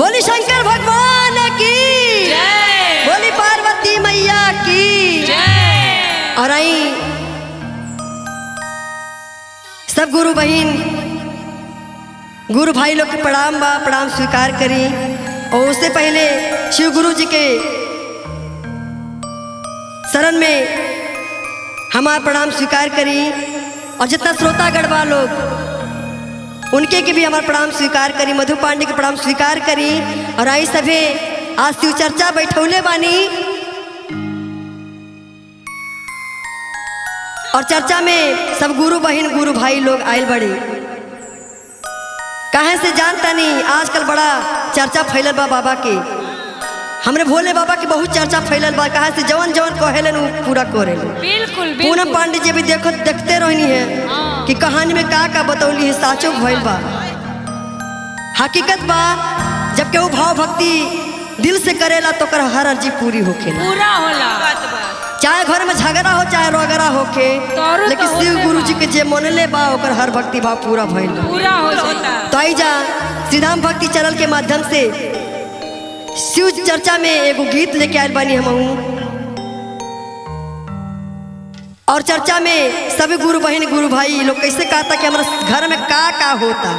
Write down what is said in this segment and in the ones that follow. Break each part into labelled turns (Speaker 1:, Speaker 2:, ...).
Speaker 1: बोली शंकर भगवान की
Speaker 2: जय,
Speaker 1: बोली पार्वती मैया की
Speaker 2: जय।
Speaker 1: और आई सब गुरु बहन गुरु भाई लोग के प्रणाम बा, प्रणाम स्वीकार करी। और उससे पहले शिव गुरु जी के शरण में हमारा प्रणाम स्वीकार करी। और जितना श्रोतागण बा लोग उनके के भी हमारा प्रणाम स्वीकार करी। मधु पांडे के प्रणाम स्वीकार करी। और आई सभे आज शिव चर्चा बैठौले बानी और चर्चा में सब गुरु बहन गुरु भाई लोग आयल बड़े। कहाँ से जानता नहीं, आजकल बड़ा चर्चा फैलल बा बाबा के, हमरे भोले बाबा की बहुत चर्चा फैलल बा। कहाँ से जवन जवन कहेलन वो पूरा करेलन।
Speaker 2: बिल्कुल
Speaker 1: पूनम पांडे जी भी देखते रहनी है कि कहानी में का बतौली है, साचो भइल बा, हकीकत बा। जब केहू भाव भक्ति दिल से करेला तो कर हर अर्जी पूरी होखेला,
Speaker 2: पूरा होला।
Speaker 1: चाहे घर में झगड़ा हो चाहे रोगरा होके, लेकिन शिव गुरु जी के जे मनले बा ओकर हर भक्ति भाव पूरा भइल बा,
Speaker 2: पूरा हो जाता।
Speaker 1: तो आई जा सीधाम भक्ति चैनल के माध्यम से शिव चर्चा में एगो गीत लेके आयल बानी हमहू। और चर्चा में सभी गुरु बहन गुरु भाई लोग कैसे कहता कि हमारे घर में का होता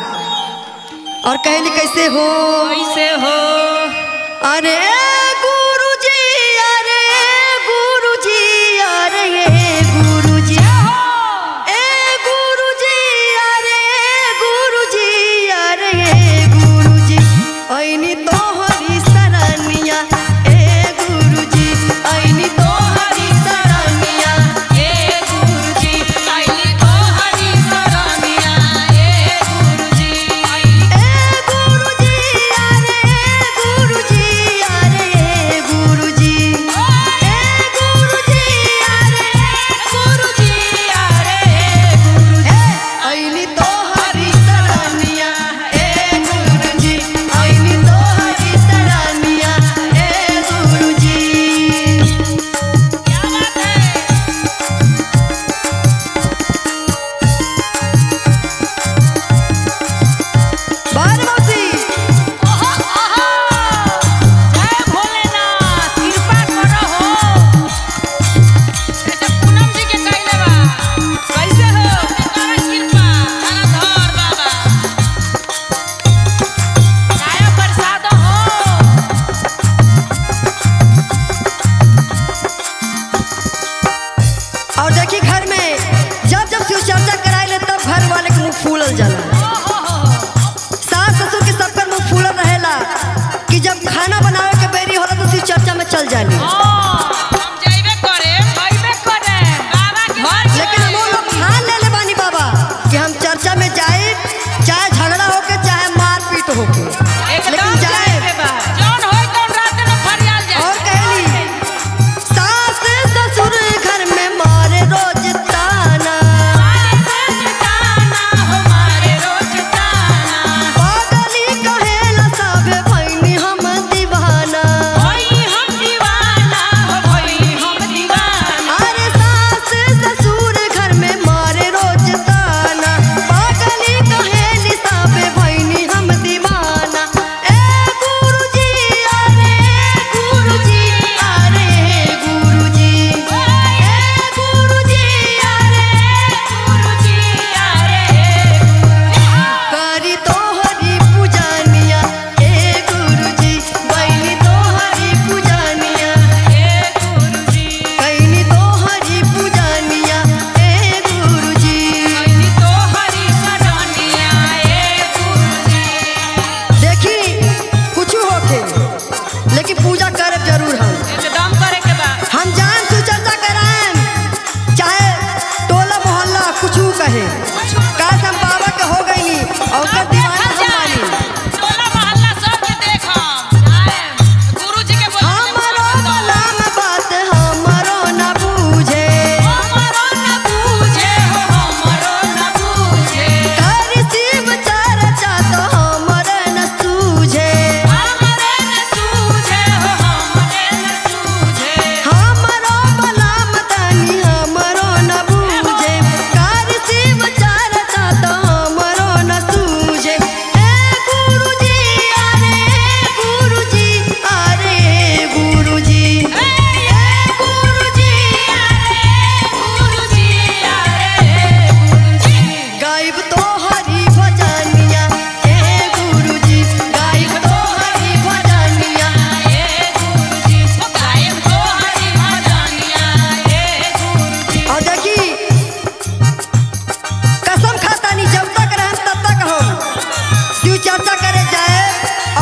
Speaker 1: और कहली कैसे हो
Speaker 2: कैसे हो।
Speaker 1: अरे गुरु जी, अरे गुरु जी, अरे गुरु जी, ए गुरु जी, अरे गुरु जी, अरे गुरु जी, ऐनी तो हरी सरनिया, ए गुरु जी, ऐनी तो हरी सरनिया,
Speaker 2: ए गुरु जी आइली तो हरी सरनिया। ए गुरु जी
Speaker 1: ए गुरु जी, अरे गुरु जी, अरे गुरु जी, ए गुरु जी, अरे
Speaker 2: गुरु जी अरे
Speaker 1: गुरु जी, ऐनी तो हरी सरनिया, ए गुरु जी, ऐनी तो हरी सरनिया, ए गुरु जी।
Speaker 2: क्या बात है।
Speaker 1: बार मौसी
Speaker 2: ओहो ओहो, जय भोलेनाथ, कृपा करो हो। ऐसे पूनम जी के कइले बा, कैसे हो करा कृपा, तारा धर बाबा, काया प्रसाद हो।
Speaker 1: और देखी घर में जब जब शिव चर्चा कराए तब घर वाले के मुंह फूलल जाला, सास ससुर के सबकर मुंह फूलल रहेला कि जब खाना बनावे के बेरी होला तो शिव चर्चा में चल जाली।
Speaker 2: हम जाइबे करे बाबा के घर
Speaker 1: लेकिन हम लोग ठान ले बानी बाबा कि हम चर्चा में जाए, चाहे झगड़ा होके चाहे मारपीट होके, लेकिन जाए।
Speaker 2: जौन होई तौन रात में फरियाल जाए।
Speaker 1: और कहली सास ससुर घर में मारे रोज ताना,
Speaker 2: हमारे रोज ताना,
Speaker 1: पागली कहेला सब भइनी हम दीवाना।
Speaker 2: होई हम दीवाना,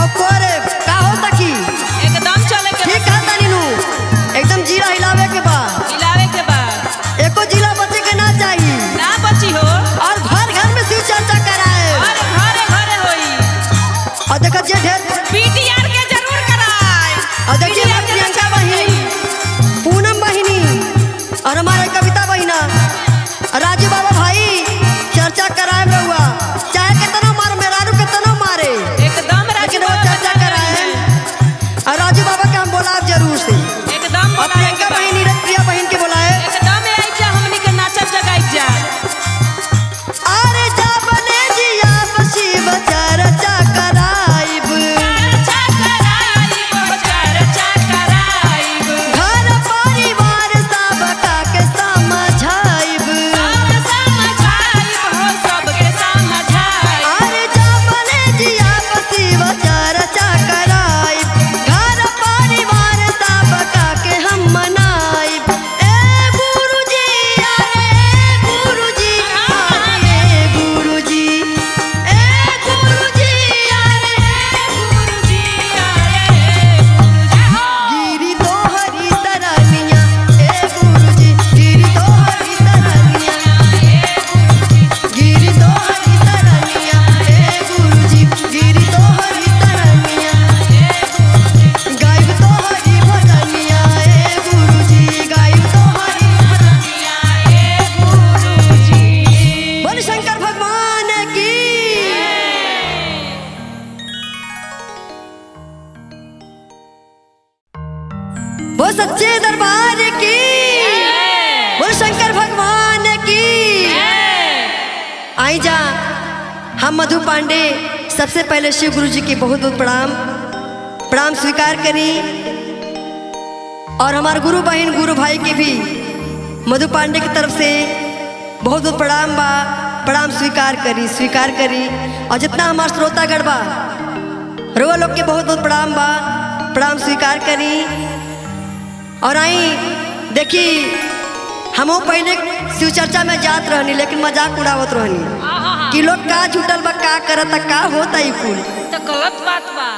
Speaker 1: और कोरे का हो सकी
Speaker 2: एकदम चले के
Speaker 1: ठीक है तनी नु एकदम जीरा हिलावे के बा
Speaker 2: मिलावे के बाद
Speaker 1: एको जिला बचे के ना चाहिए
Speaker 2: ना बची हो
Speaker 1: और घर घर में शिव चर्चा कराए
Speaker 2: और घरे घरे होई
Speaker 1: और देखा जे ढेर
Speaker 2: पीटीआर के जरूर कराए
Speaker 1: और देखिए हमारी प्रियंका बहन पूनम बहिनी और हमारे कविता बहिना और राजू बाबा भाई चर्चा कराए में हुआ चाहे कितना मार मेहरारू कितना मारे
Speaker 2: एकदम
Speaker 1: लेकिन वो चर्चा कराए और राजू बाबा के हम बोला जरूर से
Speaker 2: एकदम
Speaker 1: और प्रियंका बहन प्रिया बहन के बोलाए
Speaker 2: एकदम आई जा हमनी के नाचब जगाई जा
Speaker 1: अरे जा बने जिया शिव चर्चा कराइब घर परिवार सब का के समझाइब अरे जा बने जिया शिव चर्चा कराइब घर परिवार सब का के हम मनाइब ए गुरुजी अरे गुरुजी अरे गुरुजी ए गुरुजी गिरी तो हरी तरनिया ए गुरुजी गिरी तो हरी तरनिया गिरी तो हरी तरनिया ए गुरुजी गिरी तो हरी तरनिया गायब तो हरी भजनिया ए गुरुजी गायब तो हरी बोल शंकर भगवान की वो सच्चे दरबार की बोल शंकर भगवान की आई जा हम मधु पांडे सबसे पहले शिव गुरु जी की बहुत बहुत प्रणाम स्वीकार करी और हमारे गुरु बहन गुरु भाई की भी मधु पांडे की तरफ से बहुत बहुत प्रणाम स्वीकार करी और जितना हमारे श्रोतागण बा रोआ लोग के बहुत बहुत प्रणाम स्वीकार करी और आई देखी हमो पहले शिव चर्चा में जात रहनी लेकिन मजाक उड़ावत रहनी कि लोग का झूठल बा का करता का होता ही कुल
Speaker 2: तो गलत बात बा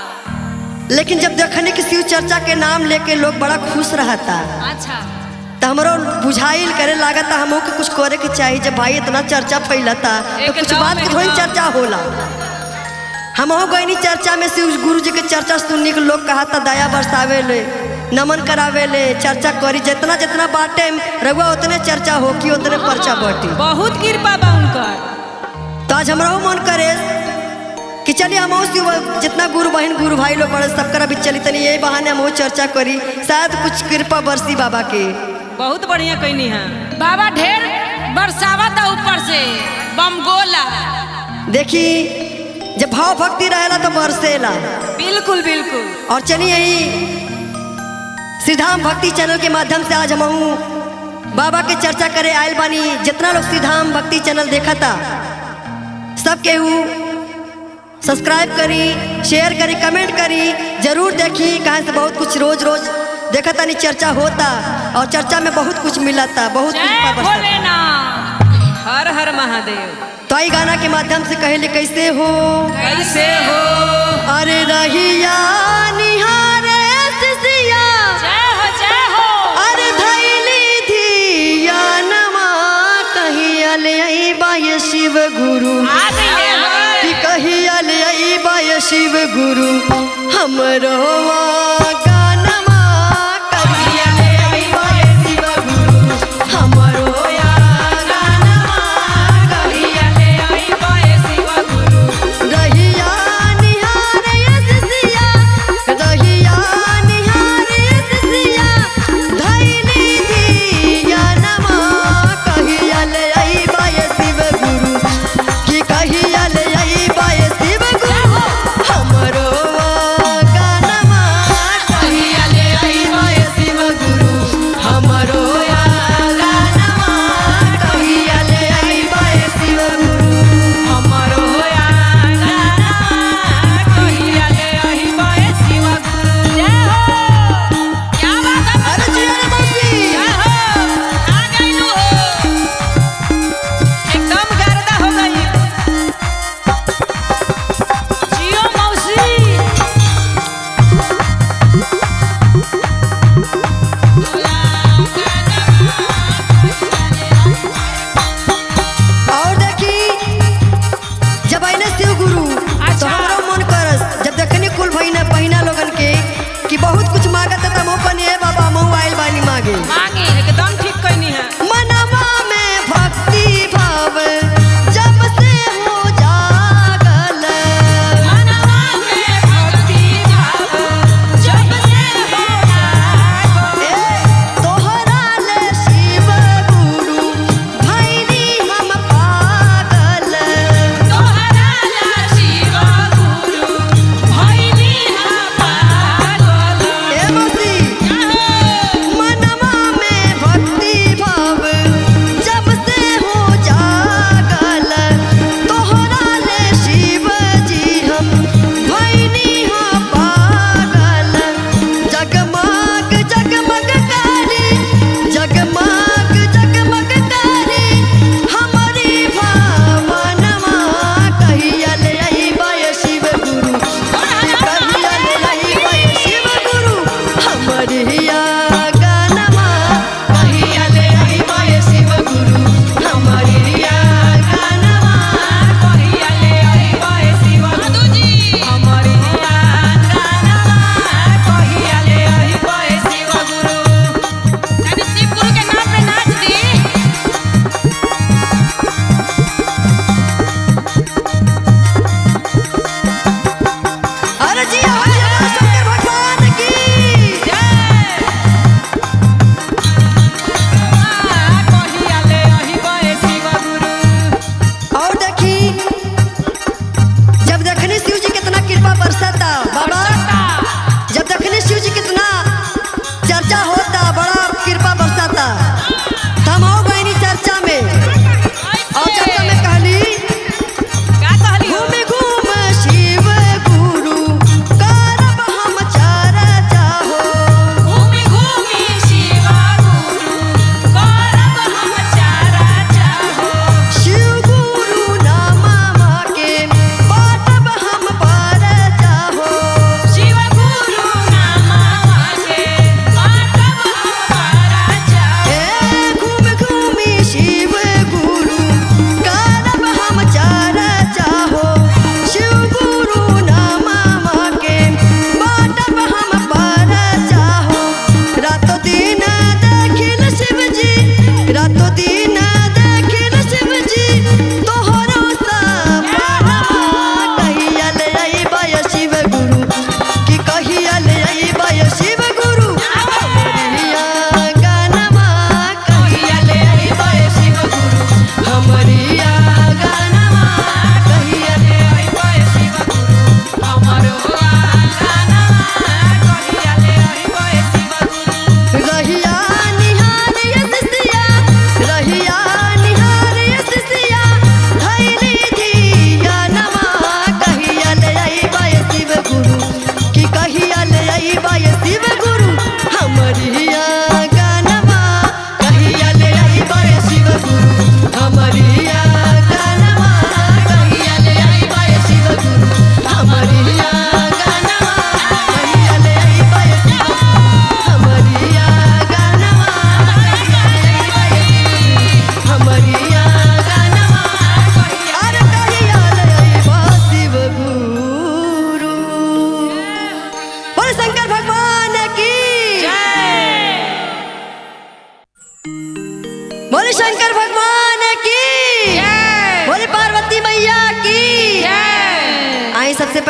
Speaker 1: लेकिन जब देखने कि शिव चर्चा के नाम लेके लोग बड़ा खुश रहता
Speaker 2: अच्छा
Speaker 1: तो हमरो बुझाइल करे लागता हमो के कुछ करे के चाहिए जब भाई इतना चर्चा फैलता तो कुछ बात के थोड़ी चर्चा होला हमो गईनी चर्चा में शिव गुरु जी के चर्चा सुनने के लोग कहा था दया बरसावे ले नमन करावे ले चर्चा करी जितना जितना बाटे रहुआ उतने चर्चा हो कि उतने पर्चा बटी
Speaker 2: बहुत कृपा बा उनकर
Speaker 1: तो आज हमारा मन करे कि चलिए हम जितना गुरु बहन गुरु भाई लोग बड़े सब करा भी चली तनी यही बहाने हम चर्चा करी शायद कुछ कृपा बरसी बाबा के
Speaker 2: बहुत बढ़िया कहनी है बाबा ढेर बरसावा था ऊपर से बम गोला
Speaker 1: देखी जब भाव भक्ति रहेला तो बरसेला
Speaker 2: बिल्कुल बिल्कुल
Speaker 1: और चलिए यही श्रीधाम भक्ति चैनल के माध्यम से आज हम बाबा के चर्चा करे आयल बानी जितना लोग श्रीधाम भक्ति चैनल देखा था सब केहू सब्सक्राइब करी शेयर करी कमेंट करी जरूर देखी कहाँ से बहुत कुछ रोज देखा था नहीं चर्चा होता और चर्चा में बहुत कुछ मिला था बहुत कुछ
Speaker 2: हर हर महादेव
Speaker 1: तो आई गाना के माध्यम से कहले कैसे हो अरे रहिया निहारे सिसिया
Speaker 2: जय हो
Speaker 1: अरे धैली धिया नमा कहिया ले आई बाय शिव गुरु कि कहिया ले आई बाय शिव गुरु हमरो गानमा कहिया ले आई बाय शिव गुरु हमरो गानमा कहिया ले आई बाय शिव गुरु रहिया निहारे सिसिया रहिया निहारे सिसिया धैली धिया नमा कहिया ले आई बाय शिव गुरु कि कहिया ले आई बाय शिव गुरु हमरो गानमा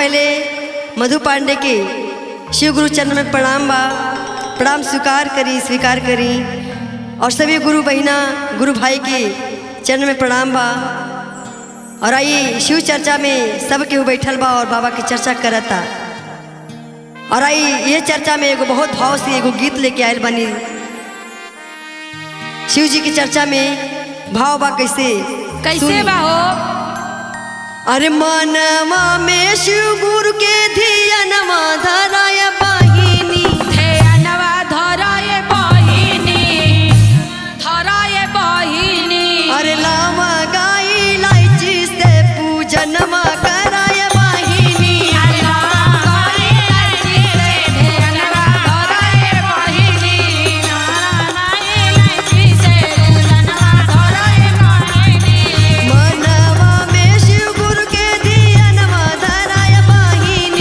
Speaker 1: पहले मधु पांडे के शिव गुरु चरण में प्रणाम बा। प्रणाम स्वीकार करी और सभी गुरु बहिना गुरु भाई के चरण में प्रणाम बा। और आइए शिव चर्चा में सब केहू बैठल बा और बाबा की चर्चा करता। और आइए ये चर्चा में एगो बहुत भाव से एगो गीत लेके आयल बनी। शिव जी की चर्चा में भाव बा कैसे
Speaker 2: कैसे बा हो?
Speaker 1: अरे मनवा में शिव गुरु के धियनवा धराय बहिनी,
Speaker 2: ध्यानवा धराए बहिनी।
Speaker 1: अरे लावा गाई इलायची से पूजनमा कराय बहिनी। मनवा में शिव गुरु के धियनवा धराय बहिनी,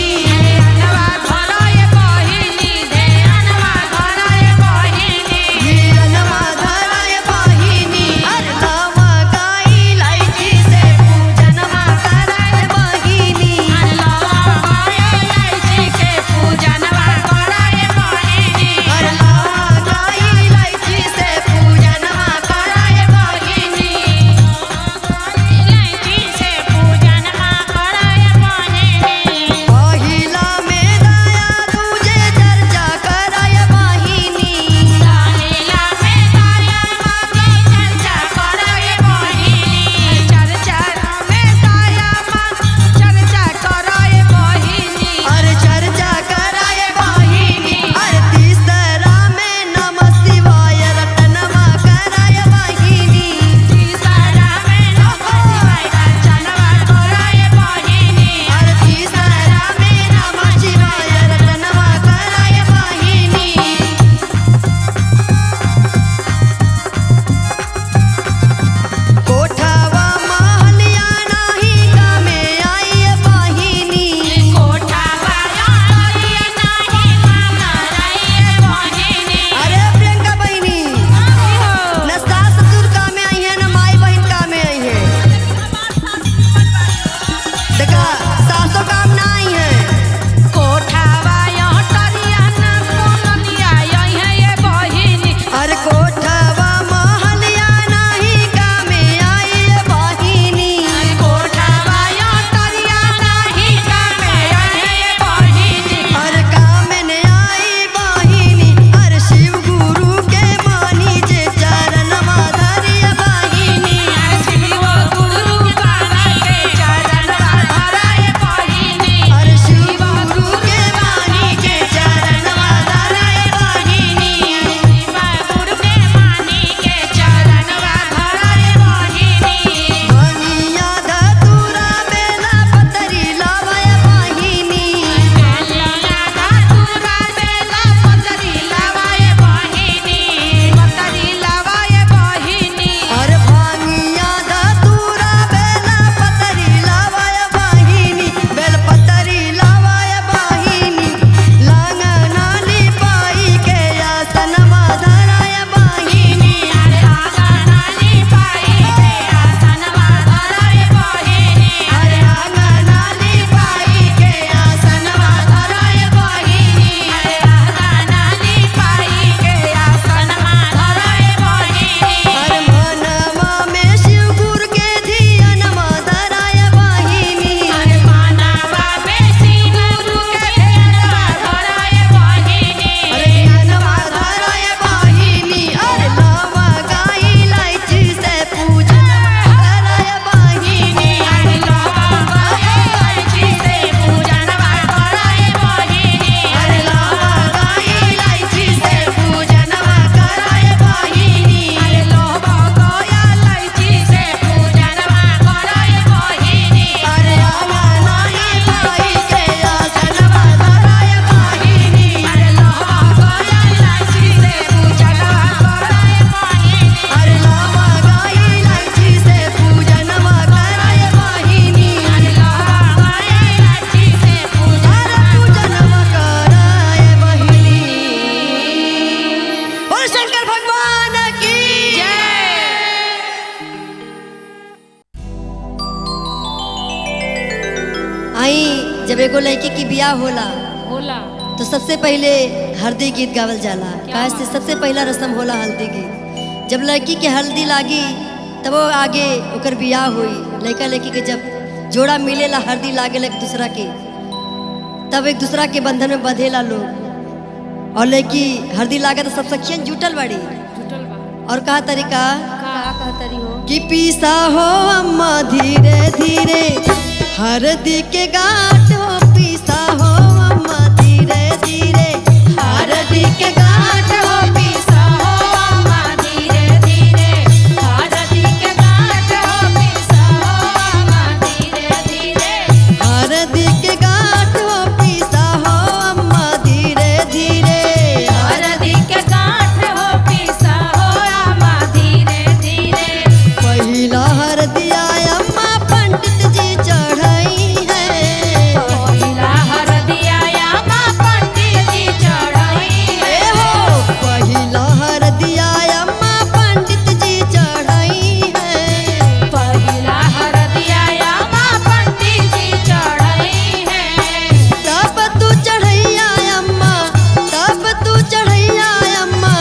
Speaker 1: बियाह होला
Speaker 2: होला
Speaker 1: तो सबसे पहले हल्दी गीत गावल जाला। काहे से सबसे पहला रस्म होला हल्दी गीत। जब लड़की के हल्दी लागी तब वो आगे ओकर बियाह हुई। लड़का लड़की के जब जोड़ा मिलेला हल्दी लागे एक दूसरा के, तब एक दूसरा के बंधन में बंधेला लोग। और लड़की हल्दी लागे तो सब सखियन जुटल बाड़ी।
Speaker 2: जुटल बा
Speaker 1: और कहा तरीका
Speaker 2: का कहतरी हो
Speaker 1: कि पीसा हो अम्मा धीरे धीरे हरदी के गांठ हो, पीसा हो अम्मा धीरे धीरे हरदी के गांठ हो,
Speaker 2: पीसा हो अम्मा धीरे धीरे हरदी के गांठ हो, पीसा हो अम्मा धीरे धीरे
Speaker 1: हरदी के गांठ हो, पीसा हो अम्मा धीरे धीरे
Speaker 2: हरदी के गांठ हो, पीसा हो अम्मा धीरे धीरे
Speaker 1: पहिला हरदिया अम्मा पंडित जी चढ़ाई है।
Speaker 2: पहिला हरदिया अम्मा पंडित जी चढ़ाई है
Speaker 1: हो पहिला हरदिया अम्मा पंडित जी चढ़ाई है।
Speaker 2: पहिला हरदिया अम्मा पंडित जी चढ़ाई है
Speaker 1: तब तू चढ़ैया अम्मा, तब तू चढ़ैया अम्मा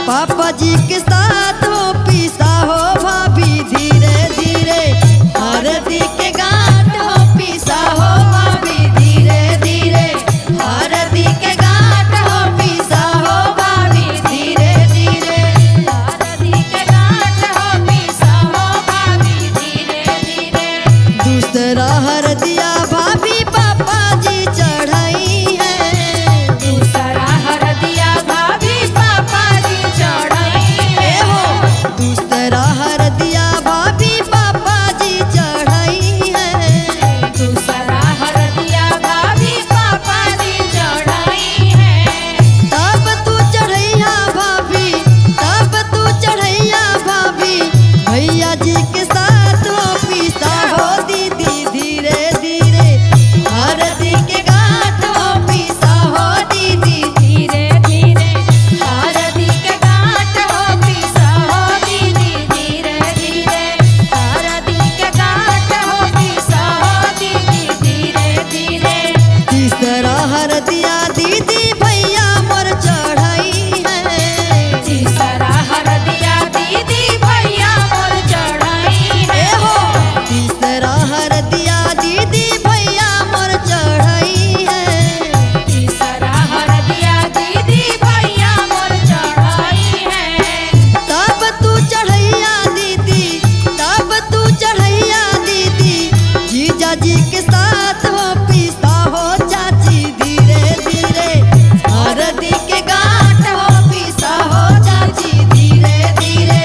Speaker 1: पापा जी के साथ हो, पीसा हो भाभी धीरे धीरे हरदी के गांठ हो, पीसा हो भाभी धीरे धीरे हरदी के गांठ हो, पीसा हो भाभी धीरे धीरे
Speaker 2: हरदी के गांठ हो, पीसा हो भाभी धीरे धीरे
Speaker 1: दूसरा हरदिया भाभी पापा जी चढ़ाई है।
Speaker 2: दूसरा हरदिया भाभी पापा जी चढ़ाई है
Speaker 1: हो दूसरा हरदिया भाभी पापा जी चढ़ाई है।
Speaker 2: दूसरा हरदिया भाभी पापा जी चढ़ाई है
Speaker 1: तब तू चढ़ैया भाभी, तब तू चढ़ैया भाभी भैया जी के साथ हो, पीसा हो दीदी धीरे धीरे हरदी के गांठ हो, पीसा हो दीदी
Speaker 2: धीरे धीरे हरदी के गांठ हो, पीसा हो दीदी धीरे धीरे हरदी के गांठ हो, पीसा हो दीदी धीरे धीरे
Speaker 1: तीसरा हरदिया दीदी भैया मोर चढ़ाई है।
Speaker 2: तीसरा हरदिया दीदी भैया मोर चढ़ाई है
Speaker 1: हो तीसरा हरदिया दीदी भैया मोर चढ़ाई है।
Speaker 2: तीसरा हरदिया दीदी भैया मोर चढ़ाई है
Speaker 1: तब तू चढ़ैया दीदी, तब तू चढ़ैया दीदी जीजा जी के साथ हो, पीसा हो चाची धीरे धीरे हरदी के गांठ हो, पीसा हो चाची धीरे धीरे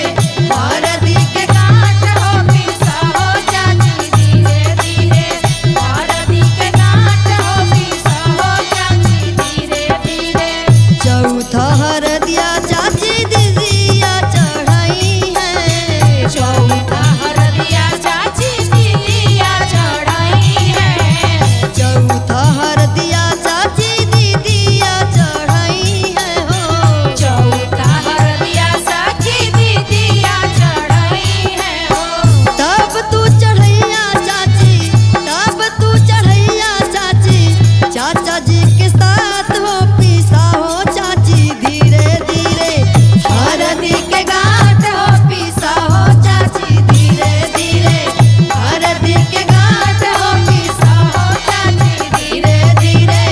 Speaker 1: हरदी के गांठ हो,
Speaker 2: पीसा हो चाची धीरे धीरे हरदी के गांठ हो, पीसा हो चाची धीरे धीरे
Speaker 1: चौथा हरदिया चाची दीदिया चढ़ाई है।
Speaker 2: चौथा हरदिया चाची दीदिया चढ़ाई है
Speaker 1: चौथा हरदिया चाची दीदिया चढ़ाई है। हो
Speaker 2: चौथा हरदिया चाची दीदिया चढ़ाई है
Speaker 1: तब तू चढ़ैया चाची, तब तू चढ़ैया चाची चाचा जी के साथ हो, पीसा हो चाची धीरे धीरे हरदी के गांठ हो, पीसा हो चाची धीरे धीरे हरदी के गांठ हो, पीसा हो चाची धीरे धीरे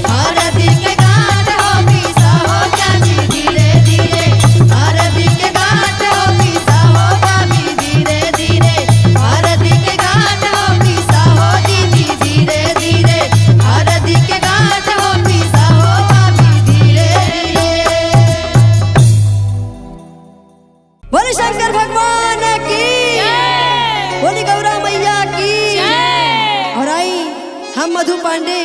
Speaker 1: हरदी के गांठ हो, पीसा हो चाची धीरे धीरे हरदी के गांठ हो, पीसा हो भाभी धीरे धीरे हरदी के गांठ हो, पीसा हो दीदी धीरे धीरे हरदी के गांठ हो, पीसा हो भाभी धीरे धीरे। बोले शंकर भगवान की, बोली गौरा मैया की। और आई हम मधु पांडे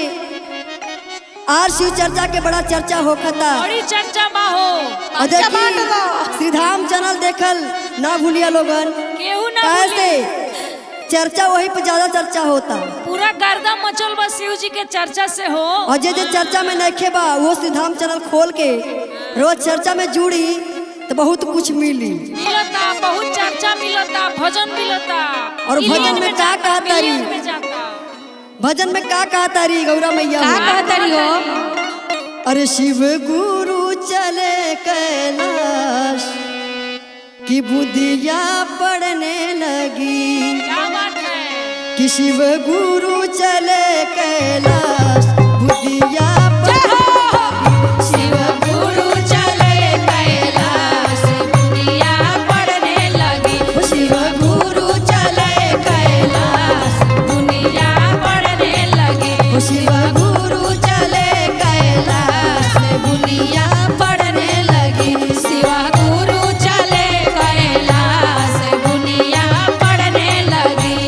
Speaker 1: आर शिव चर्चा के बड़ा चर्चा होखता।
Speaker 2: बड़ी चर्चा बा हो
Speaker 1: और देखी श्रीधाम चैनल देखल ना भूलिया लोगन।
Speaker 2: केहू ना
Speaker 1: कैसे
Speaker 2: भूली।
Speaker 1: चर्चा वही पे ज्यादा चर्चा होता।
Speaker 2: पूरा गर्दा मचल बा शिव जी के चर्चा से हो
Speaker 1: और जे चर्चा में नइखे बा वो श्रीधाम चैनल खोल के रोज चर्चा में जुड़ी तो बहुत कुछ मिली।
Speaker 2: मिलता बहुत चर्चा मिलता भजन मिलता
Speaker 1: और भजन
Speaker 2: मिलियन
Speaker 1: में का
Speaker 2: जाता,
Speaker 1: कहता
Speaker 2: मिलियन
Speaker 1: रही?
Speaker 2: में जाता
Speaker 1: भजन में का कहता रही गौरा मैया
Speaker 2: का
Speaker 1: हो?
Speaker 2: कहता रही हो?
Speaker 1: अरे शिव गुरु चले कैलाश की बुद्धिया पढ़ने लगी।
Speaker 2: क्या बात है?
Speaker 1: कि शिव गुरु चले कैलाश बुद्धिया
Speaker 2: शिव गुरु चले कैलाश दुनिया पढ़ने लगी। शिव गुरु चले कैलाश दुनिया पढ़ने लगी। शिव गुरु चले कैलाश दुनिया पढ़ने लगी। शिव गुरु चले कैलाश दुनिया पढ़ने लगी।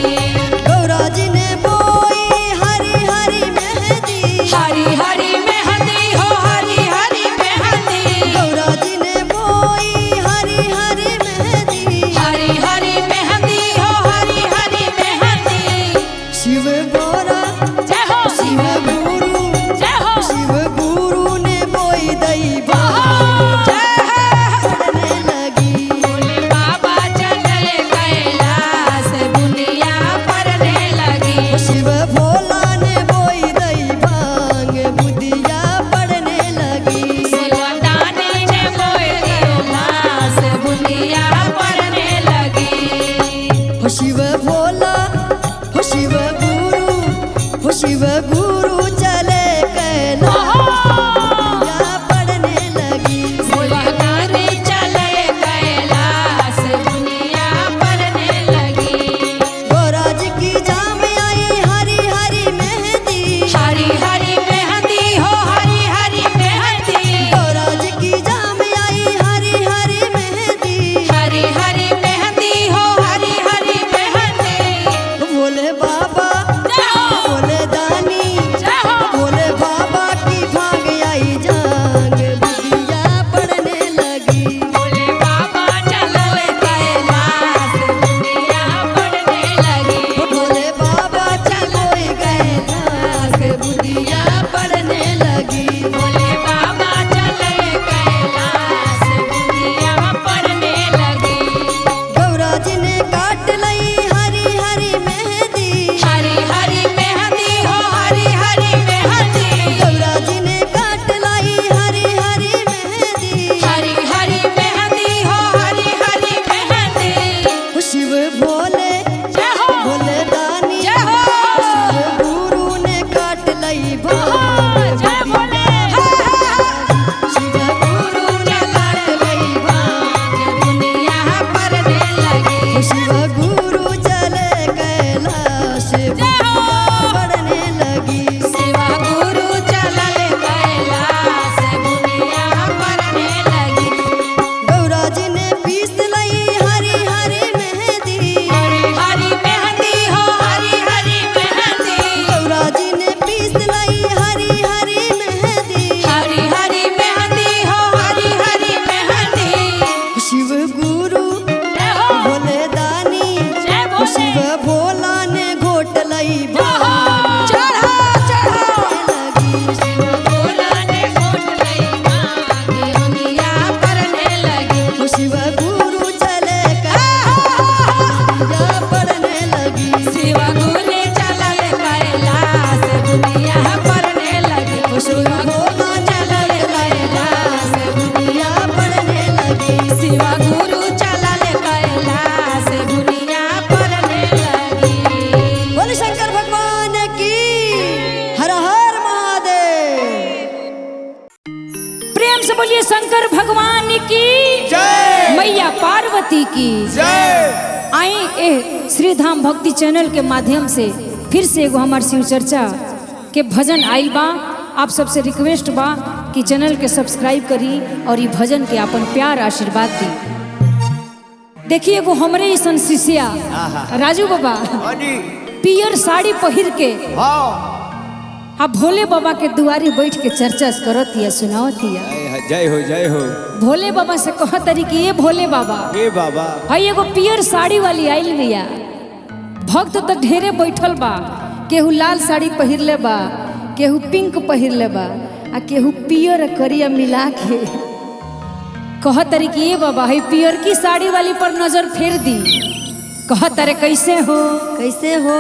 Speaker 1: गौरा जी ने बोई हरी हरी मेहंदी।
Speaker 2: हरी हरी मेहंदी हो हरी हरी मेहंदी।
Speaker 1: गौरा जी ने बोई हरी हरी मेहंदी।
Speaker 2: हरी हरी मेहंदी हो हरी हरी मेहंदी।
Speaker 1: शिव बोरा
Speaker 2: जय हो
Speaker 1: शिव गुरु
Speaker 2: जय हो
Speaker 1: शिव गुरु ने बोई दई पढ़ने लगी।
Speaker 2: भोले बाबा चले कैलाश दुनिया पढ़ने लगी।
Speaker 1: शिव भोला ने बोई दई भांग बुद्धिया पढ़ने लगी।
Speaker 2: शिवदानी ने बोए कैलाश दुनिया पढ़ने लगी।
Speaker 1: हो शिव भोला हो शिव गुरु हो शिव गुरु चले कैलाश बुद्धिया पढ़ने लगी।
Speaker 2: शिवदानी चले कैलाश दुनिया पढ़ने लगी।
Speaker 1: गौरा जी की जाम आई हरी हरी मेहंदी।
Speaker 2: हरी हरी मेहंदी हो हरी हरी मेहंदी।
Speaker 1: गौरा जी की जाम आई हरी हरी मेहंदी।
Speaker 2: हरी हरी मेहंदी हो हरी हरी मेहंदी।
Speaker 1: भोले बाबा
Speaker 2: जय हो
Speaker 1: भोले दानी
Speaker 2: जय हो
Speaker 1: भोले बाबा की भाग आई जांग बुद्धिया पढ़ने लगी।
Speaker 2: भोले बाबा चले कैलाश दुनिया पढ़ने लगी।
Speaker 1: भोले बाबा चलोई कैलाश बुद्धिया पढ़ने लगी।
Speaker 2: भोले बाबा चले कैलाश दुनिया पढ़ने लगी।
Speaker 1: गौरा जी ने काट लई हरी हरी मेहंदी।
Speaker 2: हरी हरी मेहंदी हो हरी हरी मेहंदी।
Speaker 1: गौरा जी ने काट लाई हरी हरी मेहंदी।
Speaker 2: हरी हरी मेहंदी हो हरी हरी मेहंदी।
Speaker 1: शिव भोले
Speaker 2: जय हो
Speaker 1: भोले दानी
Speaker 2: जय हो
Speaker 1: शिव गुरु ने काट लई भांग
Speaker 2: जय भोले
Speaker 1: शिव गुरु ने काट लई भांग
Speaker 2: दुनिया पढ़ने लगी।
Speaker 1: शिव गुरु चले कैलाश पढ़ने लगी।
Speaker 2: शिव गुरु चले कैलाश दुनिया पढ़ने लगी।
Speaker 1: गौरा जी ने पीस लई हरी हरी मेहंदी।
Speaker 2: हरी हरी मेहंदी हो हरी हरी मेहंदी।
Speaker 1: गौरा जी ने पीस लई हरी हरी मेहंदी।
Speaker 2: हरी हरी मेहंदी हो हरी हरी मेहंदी।
Speaker 1: शिव गुरु
Speaker 2: जय हो
Speaker 1: भोले दानी
Speaker 2: जय भोले
Speaker 1: शिव भोला ने घोट लई भांग
Speaker 2: चढ़ा चढ़ा
Speaker 1: लगी।
Speaker 2: शिव भोला ने घोट लई भांग दुनिया पढ़ने लगी।
Speaker 1: शिव गुरु चले कैलाश पढ़ने लगी।
Speaker 2: शिव गुरु चले कैलाश दुनिया पढ़ने लगी।
Speaker 1: शिव भोला चले कैलाश दुनिया पढ़ने लगी।
Speaker 2: शिव गुरु चले कैलाश दुनिया पढ़ने लगी।
Speaker 1: बोले शंकर भगवान की हर हर महादेव।
Speaker 2: प्रेम से बोलिए शंकर भगवान की
Speaker 3: जय
Speaker 2: मैया पार्वती की
Speaker 3: जय।
Speaker 2: आई ए श्रीधाम भक्ति चैनल के माध्यम से फिर से एगो हमार शिव चर्चा के भजन आइल बा। आप सबसे रिक्वेस्ट बा कि चैनल के सब्सक्राइब करी और ये भजन के अपन प्यार आशीर्वाद दी। देखिए एगो हमरे ऐसन शिष्या राजू बाबा
Speaker 3: हाजी
Speaker 2: पियर साड़ी पहिर के
Speaker 3: हाँ
Speaker 2: आ भोले बाबा के दुआरे बैठ के चर्चा करतिया सुनावतिया।
Speaker 3: जय हो जय हो।
Speaker 2: भोले बाबा से कहतरी कि ये भोले बाबा
Speaker 3: हे बाबा
Speaker 2: भाई एगो पियर साड़ी वाली आइल बिया। भक्त तो ढेरे बैठल बा, केहू लाल साड़ी पहिर ले बा, केहू पिंक पहिर ले बा, आ केहू पियर करिया मिला के कहतरी कि ये बाबा है पियर की साड़ी वाली पर नजर फेर दी। कहतरे कैसे हो
Speaker 1: कैसे हो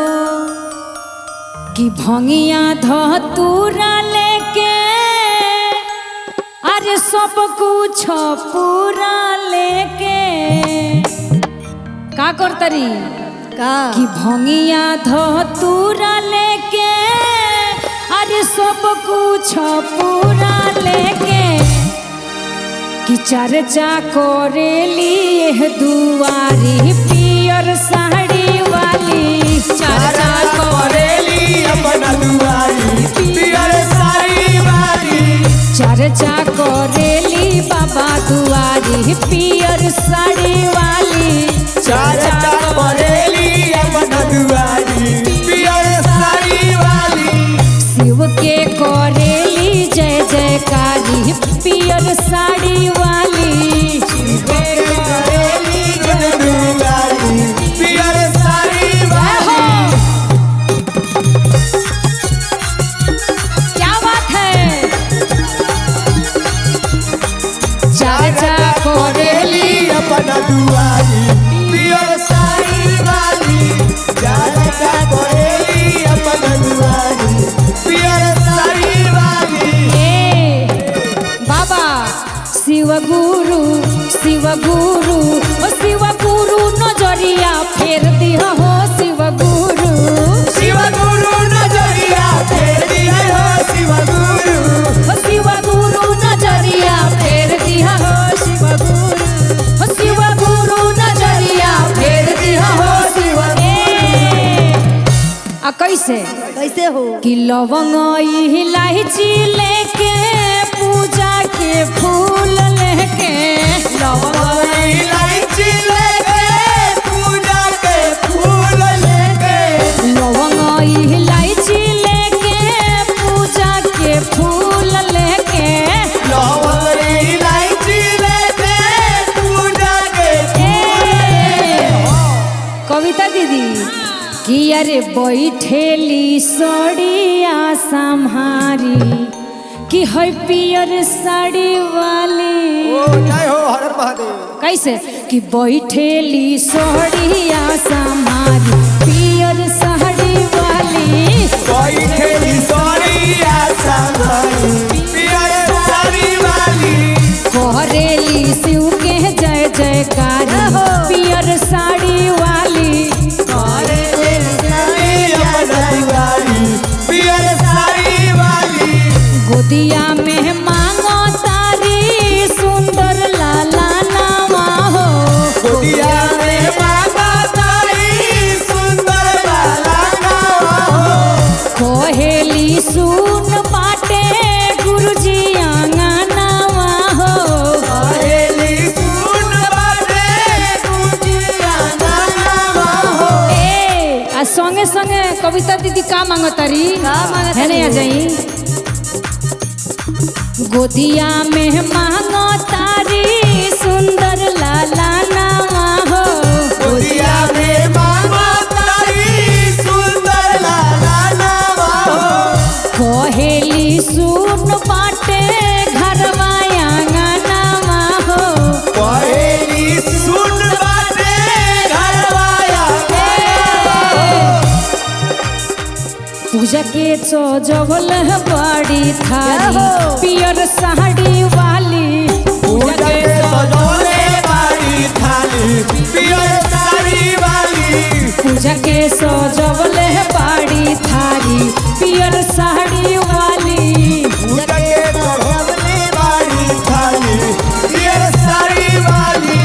Speaker 2: कि भंगिया धतूरा लेके अरे सब कुछ पूरा लेके का करतरी
Speaker 1: का
Speaker 2: कि भंगिया धतूरा लेके अरे सब कुछ पूरा लेके कि चर्चा करेली ये दुआरी पियर साड़ी वाली चर्चा
Speaker 3: करेली अपना दुआरी पियर साड़ी वाली
Speaker 2: चर्चा करेली बाबा दुआरी पियर साड़ी वाली
Speaker 3: चर्चा करेली अपना दुआरी पियर साड़ी वाली
Speaker 2: शिव के करेली जय जयकारी पियर साड़ी वाली
Speaker 3: करेली दुआरी पियर साड़ी वाली
Speaker 2: क्या बात है चर्चा
Speaker 3: करेली अपना दुआरी पियर साड़ी वाली चर्चा करेली अपना दुआरी पियर साड़ी वाली
Speaker 2: बाबा शिव गुरु शिव गुरु नजरिया फेर दिया हो शिव गुरु
Speaker 3: नजरिया फेर दिया हो शिव
Speaker 2: गुरु नजरिया फेर दिया हो शिव गुरु नजरिया फेर दिया हो शिव आ कैसे
Speaker 1: कैसे हो
Speaker 2: कि लवंग इलायची लेके पूजा के फूल लेके लवंग
Speaker 3: इलायची लेके पूजा के फूल लेके
Speaker 2: लवंग इलायची लेके पूजा के फूल लेके
Speaker 3: लवंग इलायची लेके पूजा के
Speaker 2: कविता दीदी कि अरे बैठेली सड़िया सम्हारी कि है पियर साड़ी वाली
Speaker 3: ओ जय हो हर हर महादेव
Speaker 2: कैसे कि बैठेली सड़िया सम्हारी पियर साड़ी वाली
Speaker 3: बैठेली सड़िया सम्हारी पियर साड़ी वाली
Speaker 2: करेली शिव के जय जयकारी पियर साड़ी वाली
Speaker 3: पियर साड़ी वाली
Speaker 2: गोदिया में मांगो तारी सुंदर लाला नामा हो
Speaker 3: गोदिया में मांगो तारी सुंदर लाला नामा हो
Speaker 2: कोहेली सुन बाटे गुरुजी आंगनावा हो
Speaker 3: कोहेली सुन बाटे गुरुजी आंगनावा हो
Speaker 2: आ संगे संगे कविता दीदी का मांगो तारी है नहीं आ जाई गोदिया में मांगो तारी सुंदर लाला नामा हो
Speaker 3: गोदिया में मांगो तारी सुंदर लाला नामा हो
Speaker 2: कोहेली सुन बाटे घरवा आंगनावा हो
Speaker 3: कोहेली सुन बाटे घरवाया
Speaker 2: पूजा के सजवल बड़ी थाली पियर साड़ी वाली
Speaker 3: पूजा के सजौले बाड़ी थाली पियर साड़ी वाली
Speaker 2: पूजा के सजवल बड़ी थाली पियर साड़ी वाली
Speaker 3: पूजा के सजौले बाड़ी थाली पियर साड़ी वाली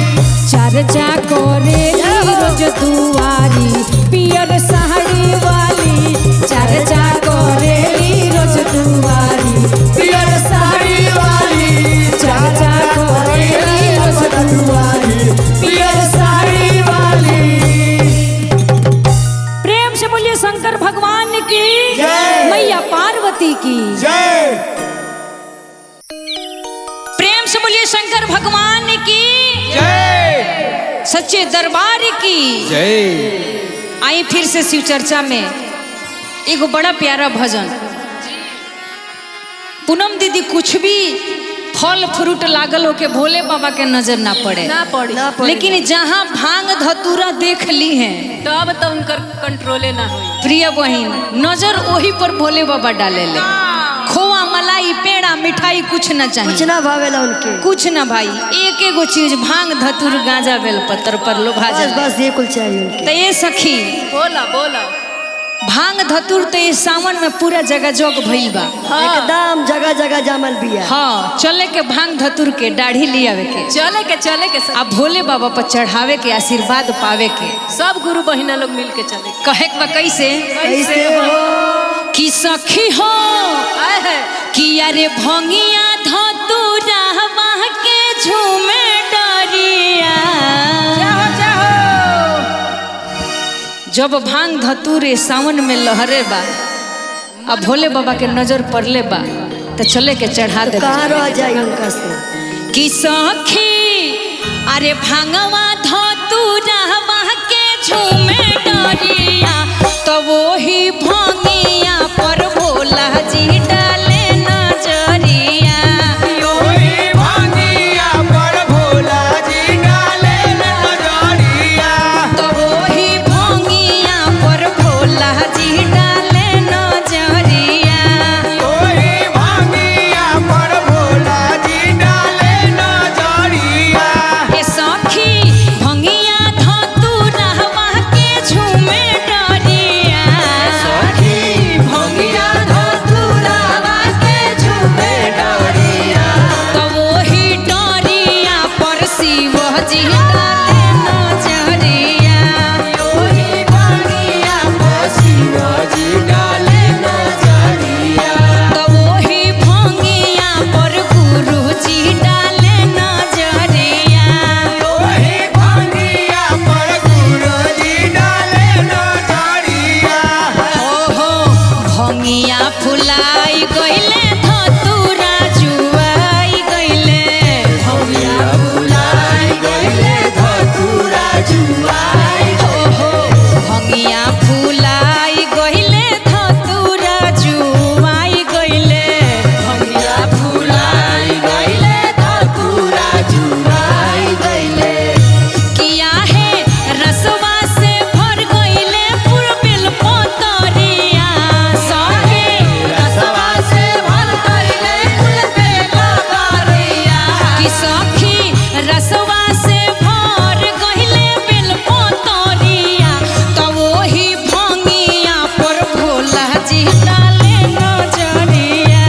Speaker 2: चर्चा करेली रोज दुआरी पियर साड़ी वाली चर्चा करेली रोज दुआरी
Speaker 3: पियर साड़ी वाली
Speaker 2: चर्चा करेली रोज दुआरी
Speaker 3: पियर साड़ी वाली
Speaker 2: प्रेम से बोलिए शंकर भगवान की
Speaker 3: जय।
Speaker 2: मैया पार्वती की
Speaker 3: जय
Speaker 2: प्रेम से बोलिए शंकर भगवान की
Speaker 3: जय
Speaker 2: सच्चे दरबार की
Speaker 3: जय
Speaker 2: आई फिर से शिव चर्चा में एगो बड़ा प्यारा भजन पूनम दीदी कुछ भी फल फ्रूट लागल हो के भोले बाबा के नजर ना पड़े
Speaker 4: ना पड़ी
Speaker 1: ना पड़े।
Speaker 2: लेकिन जहाँ भांग धतूरा देख ली हैं
Speaker 4: तब तो उनकर कंट्रोले ना हुई।
Speaker 2: प्रिय बहन नजर वही पर भोले बाबा डाले ले। खोआ मलाई पेड़ा मिठाई कुछ न
Speaker 1: कुछ
Speaker 2: चाहिए
Speaker 1: ना भावेला उनके।
Speaker 2: कुछ न भाई एक एगो चीज भांग धतूर गांजा बेल पत्तर पर लोभा
Speaker 1: बस
Speaker 2: जाए।
Speaker 1: बस ये कुल चाहिए उनके।
Speaker 2: तो ये सखी
Speaker 4: बोला बोला
Speaker 2: भांग धतूर तो ये सावन में पूरा जगह जोग भइल बा।
Speaker 1: एकदम जगह जगह जामल बिया।
Speaker 2: हाँ चले के भांग धतूर के दाढ़ी लियावे के
Speaker 4: चले के
Speaker 2: आ भोले बाबा पर चढ़ावे के आशीर्वाद पावे के
Speaker 4: सब गुरु बहिना लोग मिल के चले।
Speaker 2: कहे के बा कैसे
Speaker 1: कैसे हो
Speaker 2: कि सखी हो कि अरे भंगिया धतूरा वहाँ के झूमे डरिया। जब भांग धतूरे सावन में लहरे बा अब भोले बाबा के नजर पड़ले बा तो चले के चढ़ा दे
Speaker 1: कहाँ रह जाए उनका से।
Speaker 2: कि सखी अरे भांगवा धतूरा वहाँ के झूमे डरिया तो वो ही भंगिया पर भोला जी डाले नजरिया।
Speaker 3: ओही भांगिया पर भोला जी डाले नजरिया।
Speaker 2: तो वो ही भंगिया पर भोला जी डाले नजरिया।
Speaker 3: ओही भांगिया पर भोला जी डाले नजरिया।
Speaker 2: ए सखी भंगिया धतूरा वहाँ के झूमे डरिया।
Speaker 3: सखी भंगिया धतूरा के झूमे डरिया।
Speaker 2: तो वो ही डरिया पर शिव जी डाले नजरिया।
Speaker 3: ओही भांगिया पर शिव जी डाले नजरिया।
Speaker 2: तो वो ही भंगिया पर गुरु जी डाले नजरिया।
Speaker 3: ओही भांगिया पर गुरु जी डाले नजरिया।
Speaker 2: ओहो भंगिया फुलाई गइले धतूरा जुआई गइले।
Speaker 3: भंगिया फुलाई गइले धतूरा जुआई।
Speaker 2: ओहो भंगिया फुलाई गइले धतूरा जुआई गइले।
Speaker 3: भंगिया फुलाई गइले धतूरा जुआई गइले।
Speaker 2: किया है रसवा से भर गइले पुरबिल पोतरिया। सहे
Speaker 3: रसवा से भर गइले पुरबिल पोतरिया।
Speaker 2: कि सखी रसवा से भर गइले बिल पोतरिया। तो वही भंगिया पर भोला जी डाले नजरिया।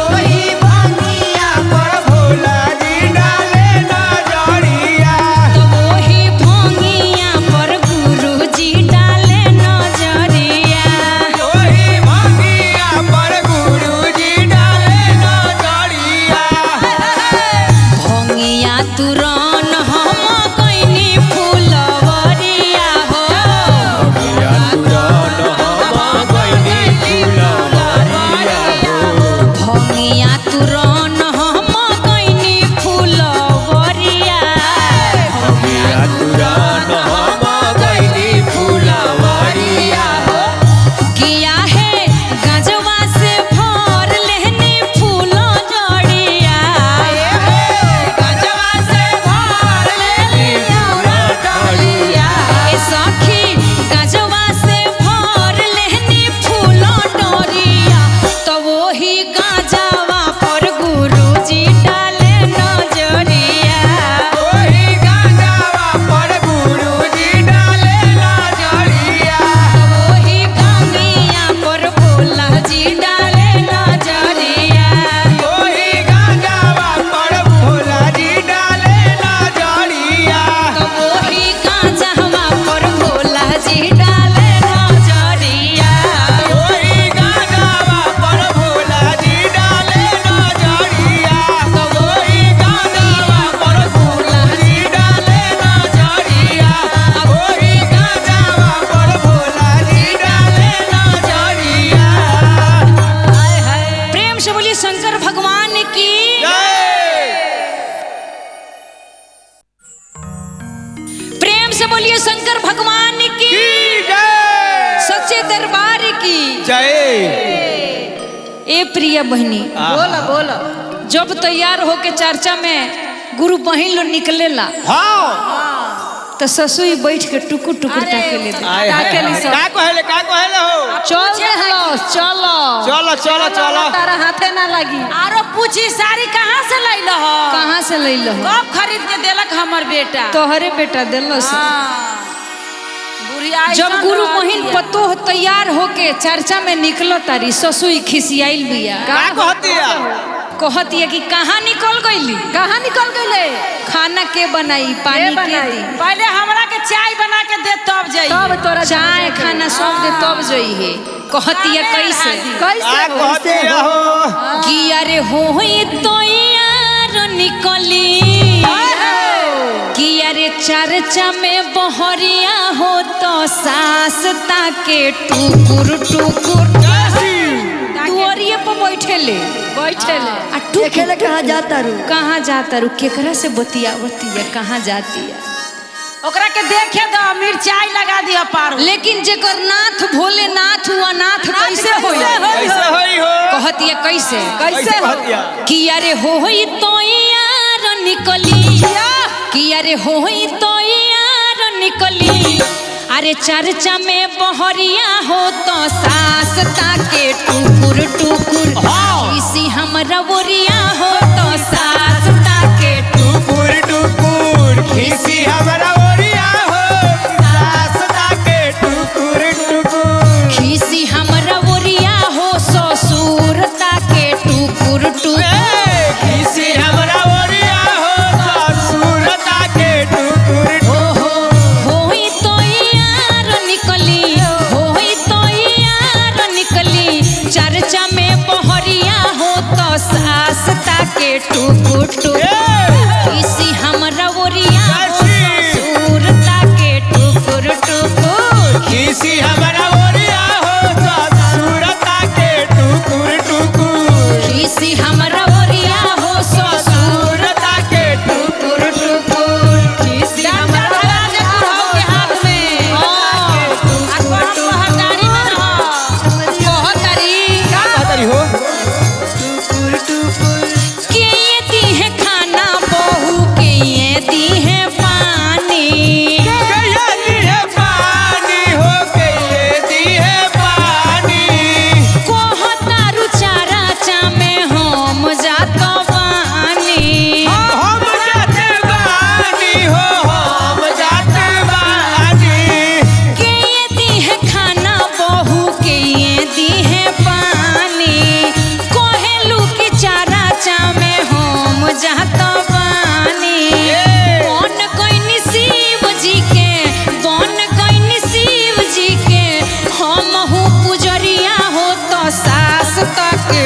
Speaker 3: ओही भांगिया पर भोला जी डाले नजरिया।
Speaker 2: तो वही भंगिया पर गुरु जी डाले नजरिया।
Speaker 3: ओही भांगिया पर गुरु जी डाले नजरिया।
Speaker 2: भंगिया तुरन हम कइनी फुलवरिया हो।
Speaker 3: भंगिया तुरन हम गइनी फुलवरिया हो।
Speaker 2: भंगिया तुरन हम कइनी फुलवरिया।
Speaker 3: भंगिया तुरन हम गइनी फुलवरिया हो।
Speaker 2: किया है गजवा से भर लेहनी फूल जड़िया।
Speaker 3: गजवा से भर लेली डरिया।
Speaker 2: ए सखी गजवा से भर लेहनी फूल डरिया। तो वही गजवा पर गुरु जी डाले नजरिया।
Speaker 3: ओही गजवा पर गुरु जी डाले नजरिया।
Speaker 2: वही भंगिया पर भोला जी डाले नजरिया।
Speaker 3: ओही गजवा पर भोला जी डाले नजरिया।
Speaker 2: वही गांजवा पर भोला जी डाले नजरिया।
Speaker 3: ओही गजवा पर भोला जी डाले नजरिया। ओही गजवा पर भोला जी डाले नजरिया। ओही गजवा पर भोला जी डाले नजरिया।
Speaker 2: प्रेम से बोलिए शंकर भगवान की। प्रेम से बोलिए शंकर भगवान की। सच्चे दरबार की।
Speaker 3: जय।
Speaker 2: ए प्रिय बहनी
Speaker 4: बोला बोला
Speaker 2: जब तैयार होके चर्चा में गुरु बहिन लोग निकलेला
Speaker 3: हाँ
Speaker 2: तो ससुई बैठ के टुकुर टुकुर ताकेले ताकेली सब
Speaker 3: का कहले हो
Speaker 2: चल चलो
Speaker 3: चलो चलो चलो
Speaker 2: तारा हाथे ना लगी
Speaker 5: आरो पूछी साड़ी कहाँ से लैलो हो?
Speaker 2: कहाँ से लैलो
Speaker 5: कब खरीद के देलक हमर बेटा?
Speaker 2: तोहरे बेटा दिलो से
Speaker 5: बुढ़िया
Speaker 2: जब गुरु बहिन पतो तैयार होके चर्चा में निकलो तारी ससुई खिसियाइल बिया
Speaker 3: का कहती है
Speaker 2: कि कहाँ निकल गईली खाना के बनाई पानी के दी
Speaker 5: पहले हमरा के चाय बना के दे तब जाई
Speaker 2: तब तोरा चाय खाना सब दे तब जई है कहती है कैसे
Speaker 3: कहती हो
Speaker 2: कि अरे होई तो यार निकली कि अरे चर्चा में बहरिया हो तो सास ताके टुकुर टुकुर दुआरिये पर बैठे ले आ
Speaker 1: देखेले कहाँ जाता रू
Speaker 2: केकरा से बतियावती है कहाँ जाती है
Speaker 5: ओकरा के देखे दो मिर्चाई लगा दिया पार
Speaker 2: लेकिन जेकर नाथ भोलेनाथ हुआ नाथ कैसे होई
Speaker 3: कैसे होई हो
Speaker 2: कहती है कैसे
Speaker 3: कहती है
Speaker 2: कि अरे होई तो यार निकली कि अरे होई तो यार निकली अरे चर्चा में बहरिया हो तो सास ताके टुकुर टुकुर इसी हमरा बोरिया हो तो सास ताके
Speaker 3: टुकुर टुकुर खीसी हमरा ओरिया हो सास ताके टुकुर टुकुर
Speaker 2: खीसी हमरा बोरिया हो ससुर ताके टुकुर टुकुर
Speaker 3: खीसी हमरा ओरिया हो ससुर ताके टुकुर
Speaker 2: होई तो यार निकली चर्चा में बहरिया हो तो सास ताके टुकुर टुकुर इसी हमरा ओरिया हो ससुर ताके टुकुर टुकुर
Speaker 3: खीसी हमरा ओरिया हो ससुर ताके टुकुर टुकुर
Speaker 2: खीसी हमरा ओरिया हो ससुर ताके टुकुर टुकुर खीसी हमरा
Speaker 5: के हाथ में गाड़ी में
Speaker 3: कहतरी हो
Speaker 2: के ये दी है खाना बहू के ये दी है पानी
Speaker 3: कहिया दी है पानी हो कहिए दी है पानी
Speaker 2: कोहतारू चारा चामे हम जातो बानी
Speaker 3: हम जाते बानी हो हम जाते बानी
Speaker 2: के ये दी है खाना बहू के ये दी है पानी कोहेलू की चारा चामे हम जातो बानी बन गईनी शिव जी के बन गईनी शिव जी के हम हूँ पुजरिया हो तो सास ताके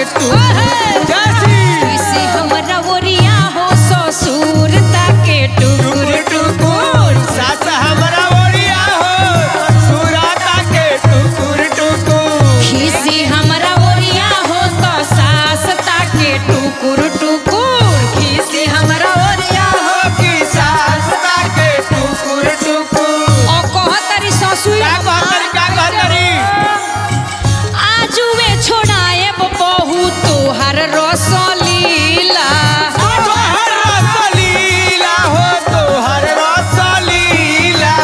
Speaker 2: इसी हमरा ओरिया हो ससुर ताके टुकुर टुकुर
Speaker 3: सास हमरा ओरिया हो ससुर ताके टुकुर टुकुर
Speaker 2: खीसी हमरा ओरिया हो तो सास ताके टुकुर टुकुर खीसी हमरा ओरिया
Speaker 3: हो कि सास ताके टुकुर टुकुर
Speaker 2: ओ कहतरी ससुर
Speaker 3: का कहतरी
Speaker 2: आजुए छोड़ाए बहू तोहर रसलीला
Speaker 3: तोहर रसलीला हो तोहर रसलीला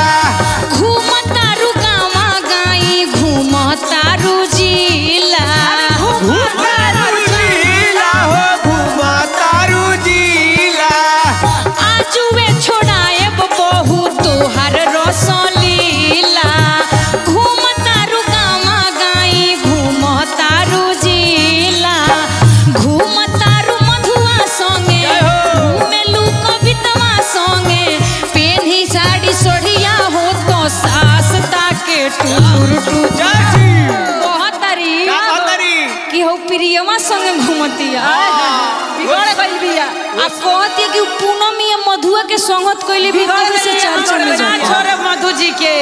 Speaker 2: घूमतारू गावा गाई घूमतारू जिला
Speaker 3: घुमतारू जिला हो घुमतारू जिला
Speaker 2: आजुए छोड़ाए बहू तोहर रसलीला घूमतारू गावा गाई घूमतारू जिला घूमतारू मधुआ संगे घूमेलू कवितवा संगे पेन्ही साड़ी सोढ़िया हो तो सास ताके टुकुर टुकुर कहतरी
Speaker 3: का कहतरी
Speaker 2: कि हो प्रियवा संगे घूमतिया बिगड़ गई बिया आ कहती कि पूनमी मधुआ के संगत कइले भी कभी से चर्चा में जा
Speaker 5: छोरे मधु जी के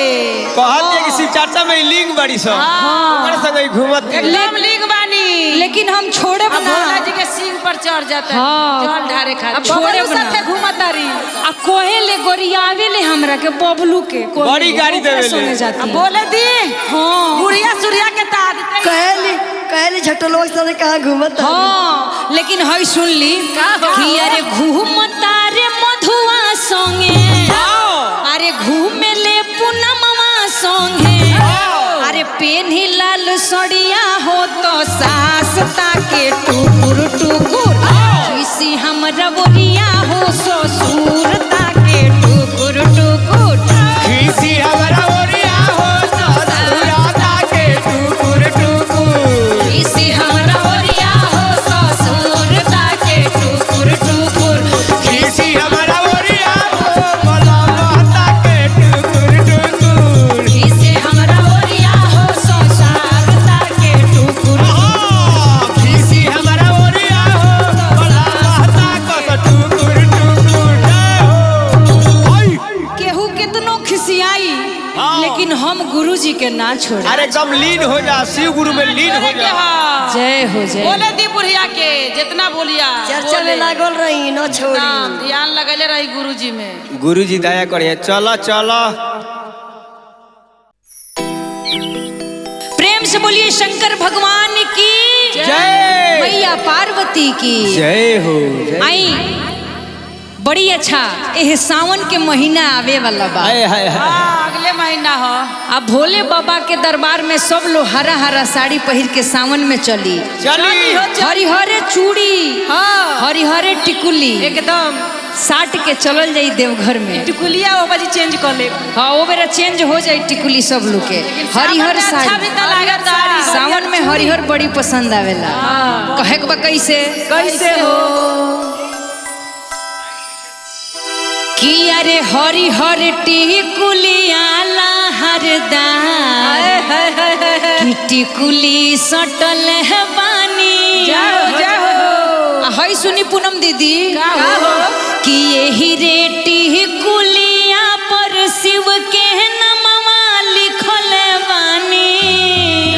Speaker 3: कहत है कि शिव चर्चा में लिंग बड़ी सब ओकर संगे घूमत
Speaker 5: एकदम लिंग बानी
Speaker 2: लेकिन हम छोड़े
Speaker 5: अब भोला जी के सिंह पर चढ़ जाता है जल ढारे खातिर
Speaker 2: छोड़े साथे घूमतारी आ कोहेले गोरियावे ले हमरा के बबलू के
Speaker 3: बड़ी गाड़ी देवे ले।
Speaker 2: संगे जाती
Speaker 5: बोले दी
Speaker 2: हां
Speaker 5: बुढ़िया सूर्या के ताद
Speaker 1: कहली कहले झटलो से कहाँ घूमत
Speaker 5: हाँ लेकिन हई सुन ली कि अरे घूमता रे मधुआ संगे अरे घूमे ले पूनमवा संगे अरे पेन्ही लाल सड़िया हो तो सास ताके टुकुर टुकुर किसी हमरा बोरिया हो ससुर ताके टुकुर टुकुर
Speaker 3: खीसी हमरा ओरिया हो ससुरा ताके टुकुर टुकुर
Speaker 5: किसी हमरा बोरिया हो ससुर ताके टुकुर टुकुर
Speaker 3: खीसी हमरा ओरिया हो मलमा ताके टुकुर टुकुर
Speaker 5: किसी हमरा बोरिया हो ससुर ताके टुकुर
Speaker 3: खीसी हमरा ओरिया हो मलमा ताके टुकुर टुकुर आई
Speaker 5: केहू कितनो खिसियाई लेकिन हम गुरुजी के ना छोड़े
Speaker 3: अरे एकदम लीन हो जा शिव गुरु में लीन हो जा
Speaker 5: जय हो जय
Speaker 2: बोले दी बुढ़िया के जितना बोलिया
Speaker 1: चर्चा में लागल रही न छोड़ी
Speaker 2: नाम ध्यान लगले रही गुरुजी में।
Speaker 3: गुरु जी दया करिए चलो चलो
Speaker 5: प्रेम से बोलिए शंकर भगवान की
Speaker 3: जय
Speaker 5: मैया पार्वती की
Speaker 3: जय हो
Speaker 5: आई बड़ी अच्छा एह सावन के महीना आवे वाला बा
Speaker 3: हाय हाय हाय
Speaker 2: अगले महीना हो
Speaker 5: अब भोले बाबा के दरबार में सब लोग हरा हरा साड़ी पहिर के सावन में चली
Speaker 3: चली
Speaker 5: हरिहरे चूड़ी हरिहरे टिकुली
Speaker 2: एकदम
Speaker 5: साट के चलल जाई देवघर में
Speaker 2: टिकुलिया वो बाजी चेंज कर ले।
Speaker 5: हाँ वो बेरा चेंज हो जाई टिकुली सब लोग के हरिहर
Speaker 2: अच्छा
Speaker 5: साड़ी
Speaker 2: भी तो लागता
Speaker 5: सावन में हरिहर बड़ी पसंद आवेला कहे के बा कैसे
Speaker 2: कैसे हो
Speaker 5: कि अरे हरिहर टिकुलिया लहरदा कि टिकुली सटल है बानी
Speaker 2: जाओ जाओ
Speaker 5: हई सुनी पूनम दीदी
Speaker 2: का हो?
Speaker 5: कि यही रे टिकुलिया पर शिव के नमवा लिखल बानी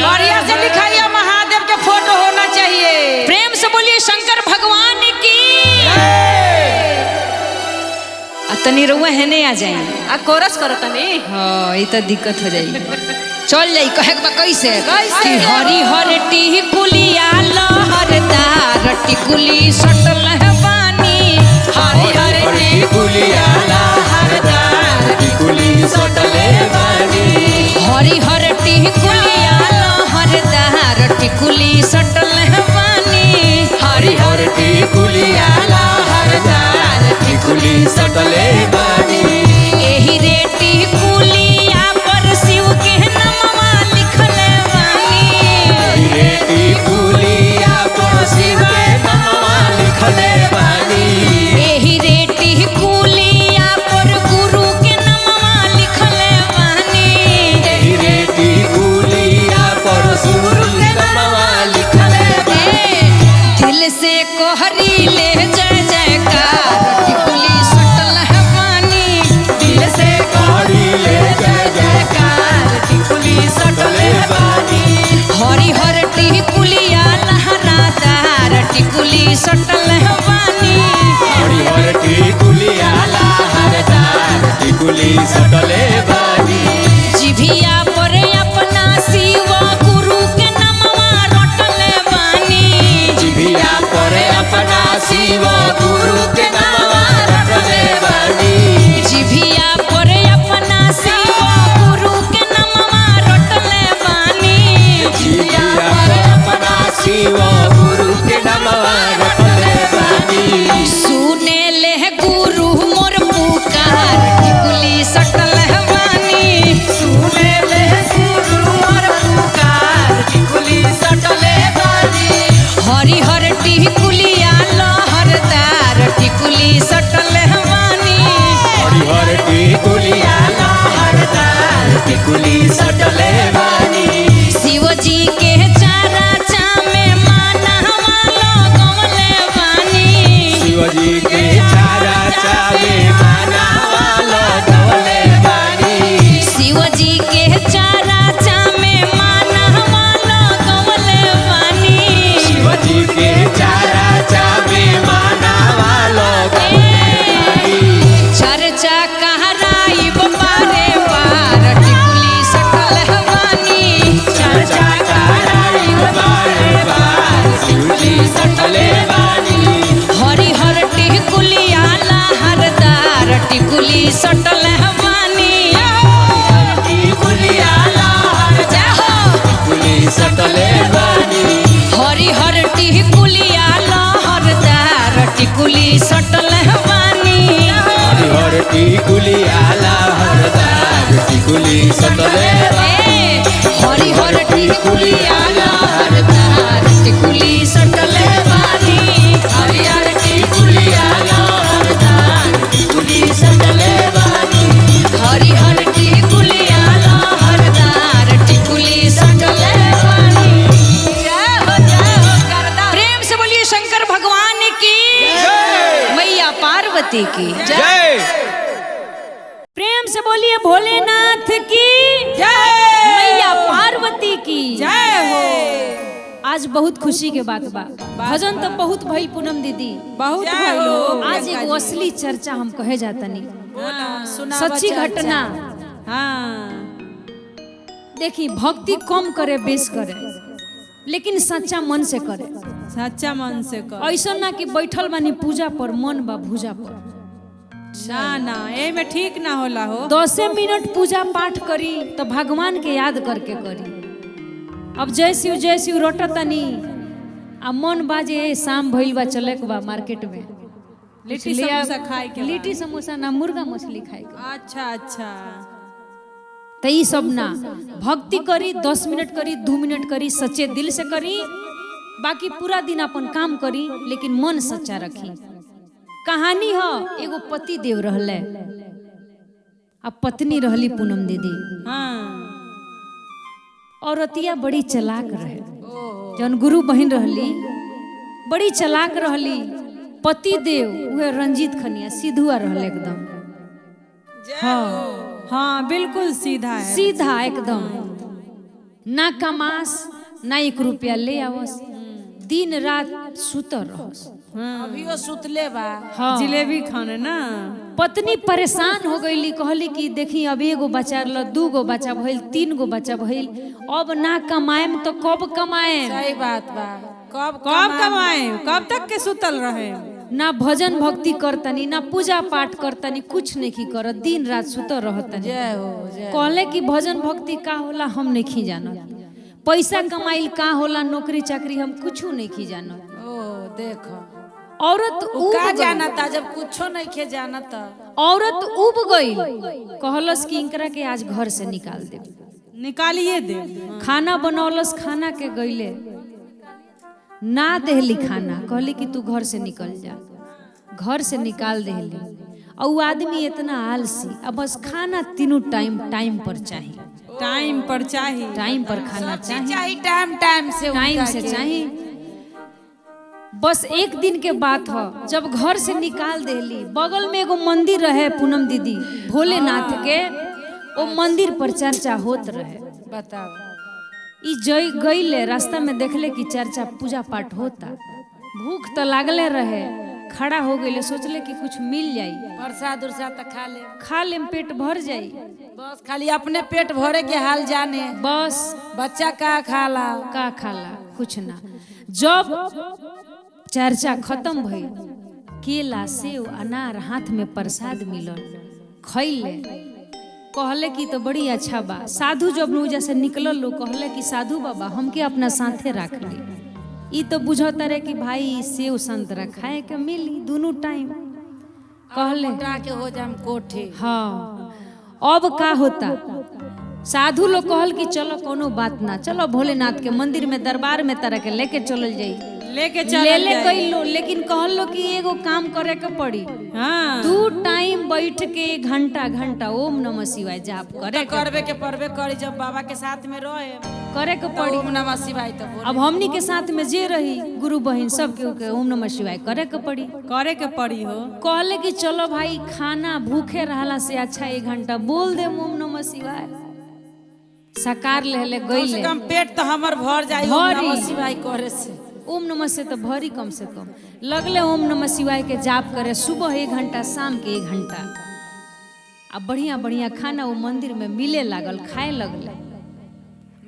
Speaker 2: बढ़िया से लिखाइए महादेव के फोटो होना चाहिए।
Speaker 5: प्रेम से बोलिए शंकर भगवान की तनी रउआ है नहीं आ जाए
Speaker 2: आ कोरस करो तनी
Speaker 5: हाँ ये तो दिक्कत हो जाई चल जाई कहे के बा कैसे
Speaker 2: कैसे?
Speaker 5: कि हरी हर टिकुलिया लहरदार टिकुली सटल है बानी हरी हर
Speaker 3: टिकुलिया लहरदार टिकुली सटल है बानी
Speaker 5: हरी हर टिकुलिया लहरदार टिकुली सटल है बानी हरी हर
Speaker 3: टिकुलिया लहरदार टिकुली सटल है बानी
Speaker 5: एही रे टिकुलिया पर शिव के नमवा लिखल बानी
Speaker 3: रे टिकुलिया पर शिव के नाम लिखल बानी
Speaker 5: एही रे टिकुलिया पर गुरु के नमवा लिखल बानी
Speaker 3: रे टिकुलिया पर गुरु के नाम लिखल
Speaker 5: दिल से कोहरी ले जय जयकार टिकुली सटल है बानी
Speaker 3: दिल से कारी ले जय जयकार टिकुली सटल बानी
Speaker 5: हरी हर टिकुलिया लहरादार टिकुली सटल है बानी
Speaker 3: हरिहर टिकुलिया लहरदार टिकुली सटल बानी
Speaker 5: जिभिया पर अपना शिव गुरु के नमवा रटल बानी
Speaker 3: जिभिया पर अपना शिव गुरु के नाम रटल बानी
Speaker 5: जिभिया पर अपना शिव गुरु के नमवा रटल बानी
Speaker 3: जिभिया पर अपना शिव गुरु के नाम रटल बानी
Speaker 5: सुने ले गुरु मोर पुकार टिकुली सटल बानी
Speaker 3: सुने ले गुरु मोर पुकार टिकुली सटल बानी
Speaker 5: हरी हर टिकुलिया लहरदार टिकुली सटल बानी
Speaker 3: हरिहर टिकुलिया लहरदार टिकुली सटल बानी
Speaker 5: शिव जी के चारा चामे मानवा लगवले बानी
Speaker 3: शिवजी के चारा चावे मानवा लगवले बानी
Speaker 5: शिव जी के चारा चामे मानवा लगवले बानी
Speaker 3: शिवजी के चारा चावे मानवा लगवले बानी
Speaker 5: चर्चा कहराई बारे बार टिकुली सटल बानी
Speaker 3: चर्चा कराई बारे
Speaker 5: टिकुली सटल बानी
Speaker 3: हरिहर टिकुली आला हरदार टिकुली सटले
Speaker 5: हरिहर टिकुली आला हरदार टिकुली सटल बानी हरिहर टिकुली आला हरदार टिकुली सटल बानी हरिहर टिकुली आला हरदार टिकुली सटल बानी। जय हो करदा। प्रेम से बोलिए शंकर भगवान की मैया पार्वती की
Speaker 3: जय।
Speaker 5: प्रेम से बोलिए भोलेनाथ की जय मैया पार्वती की जय हो। आज बहुत खुशी के बात बा। भजन तो बहुत भइल पूनम दीदी, बहुत भइल। आज एक असली चर्चा हम कहे जातनी, सच्ची घटना। देखी भक्ति कम करे बेस करे, लेकिन सच्चा मन से करे।
Speaker 2: सच्चा मन से कर।
Speaker 5: ऐसा ना कि बैठल बानी पूजा पर मन बा भूजा पर।
Speaker 2: ना ना ए में ठीक ना होला हो।
Speaker 5: 10 मिनट पूजा पाठ करी तो भगवान के याद करके करी। अब जय शिव रोटतनी आ मन बाजे शाम भइल बा चले के बा मार्केट में
Speaker 2: लिट्टी समोसा खाए के।
Speaker 5: लिट्टी समोसा ना मुर्गा मछली खाए के।
Speaker 2: अच्छा अच्छा।
Speaker 5: तो ई सब ना, भक्ति करी 10 मिनट करी 2 मिनट करी, सच्चे दिल से करी। बाकी पूरा दिन अपन काम करी, लेकिन मन सच्चा रखी। कहानी हो एगो पति देव रहले आ पत्नी रहली पूनम दीदी। औरतिया बड़ी चलाक रहे, जौन गुरु बहन रहली बड़ी चलाक रहली। पति देव उहे रंजीत खनिया सीधुआ रहले एकदम। हाँ
Speaker 2: हाँ बिल्कुल सीधा है।
Speaker 5: सीधा एकदम, ना कमास ना 1 रुपया ले आवस, दिन रात सुतर रहस।
Speaker 2: अभी वो सुतले बा।
Speaker 5: हाँ।
Speaker 2: जिलेबी खाने ना।
Speaker 5: पत्नी परेशान हो गईली, कहली कि देखी अब 1 गो बच्चा रह, 2 गो बच्चा भइल, 3 गो बच्चा भइल, अब ना कमाएम तो कब कमाएम।
Speaker 2: सही बात बा। कब कमाए, कब तक के सुतल रहे।
Speaker 5: ना भजन भक्ति करतनी ना पूजा पाठ करतनी, कुछ नहीं करत, दिन रात सुतर रहतनी।
Speaker 2: जय हो जय।
Speaker 5: कहले कि भजन भक्ति का होला हम नहीं जानत, पैसा कमाइल का होला, नौकरी चाकरी हम कुछ नहीं जानत।
Speaker 2: ओ देखो
Speaker 5: औरत
Speaker 2: का जानता जब कुछो नहीं खे जानता।
Speaker 5: औरत उब गई, कहलस कि इनकरा के आज घर से निकाल दे।
Speaker 2: निकालिए दे।
Speaker 5: खाना बनौलस, खाना के गईले ना देहली खाना, कहली कि तू घर से निकल जा। घर से निकाल देहली। और वो आदमी इतना आलसी, अब बस खाना 3 टाइम पर चाहिए।
Speaker 2: टाइम पर चाहिए,
Speaker 5: टाइम पर खाना चाहिए,
Speaker 2: टाइम
Speaker 5: से चाहिए। बस एक दिन के बात हो, जब घर से निकाल देली, बगल में एगो मंदिर रहे पूनम दीदी भोलेनाथ के, वो मंदिर पर चर्चा होत रहे।
Speaker 2: बताओ।
Speaker 5: ई जय गईले, रास्ता में देखले कि चर्चा पूजा पाठ होता, भूख तो लागले रहे, खड़ा हो गईले, सोचले कि कुछ मिल जाई,
Speaker 2: प्रसाद उरसाद तो
Speaker 5: खा ले पेट भर जाई।
Speaker 2: बस खाली अपने पेट भरे के हाल जाने,
Speaker 5: बस
Speaker 2: बच्चा का खाला
Speaker 5: कुछ ना। जब चर्चा खत्म भई, केला सेव अनार हाथ में प्रसाद मिलल, खैले, कहले कि तो बड़ी अच्छा बा। साधु जब नूजा से निकलल लोग कहले कि साधु बाबा हमके अपना साथे रख ली। ई तो बुझता रहे कि भाई सेव संतरा खाए के मिली 2 टाइम। कहले
Speaker 2: के हो जाम कोठे।
Speaker 5: हाँ अब का होता। साधु लोग कहल कि चलो कोनो बात ना, चलो भोलेनाथ के मंदिर में दरबार में तरह के लेके चलल जाई,
Speaker 2: लेके
Speaker 5: ले गई लो। लेकिन कहल लो कि एगो काम करे के पड़ी।
Speaker 2: हाँ।
Speaker 5: 2 टाइम बैठ के घंटा ओम नमः शिवाय जाप
Speaker 2: करबे के पड़बे करी। जब बाबा के साथ में रहे
Speaker 5: करे के पड़ी।
Speaker 2: ओम नमः शिवाय तो
Speaker 5: अब हमनी के साथ में जे रही गुरु बहन सब के ओम नमः शिवाय करे के पड़ी
Speaker 2: हो।
Speaker 5: कहले कि चलो भाई खाना भूखे रहला से अच्छा 1 घंटा बोल दे ओम नमः शिवाय। साकार ले गईले,
Speaker 2: कम पेट तो हमर भर जाई ओम नमः शिवाय करे से।
Speaker 5: ओम नमः से तो भरी कम से कम लगले ओम नमः शिवाय के जाप करे, सुबह 1 घंटा शाम के 1 घंटा। अब बढ़िया खाना वो मंदिर में मिले लागल, खाए लगले।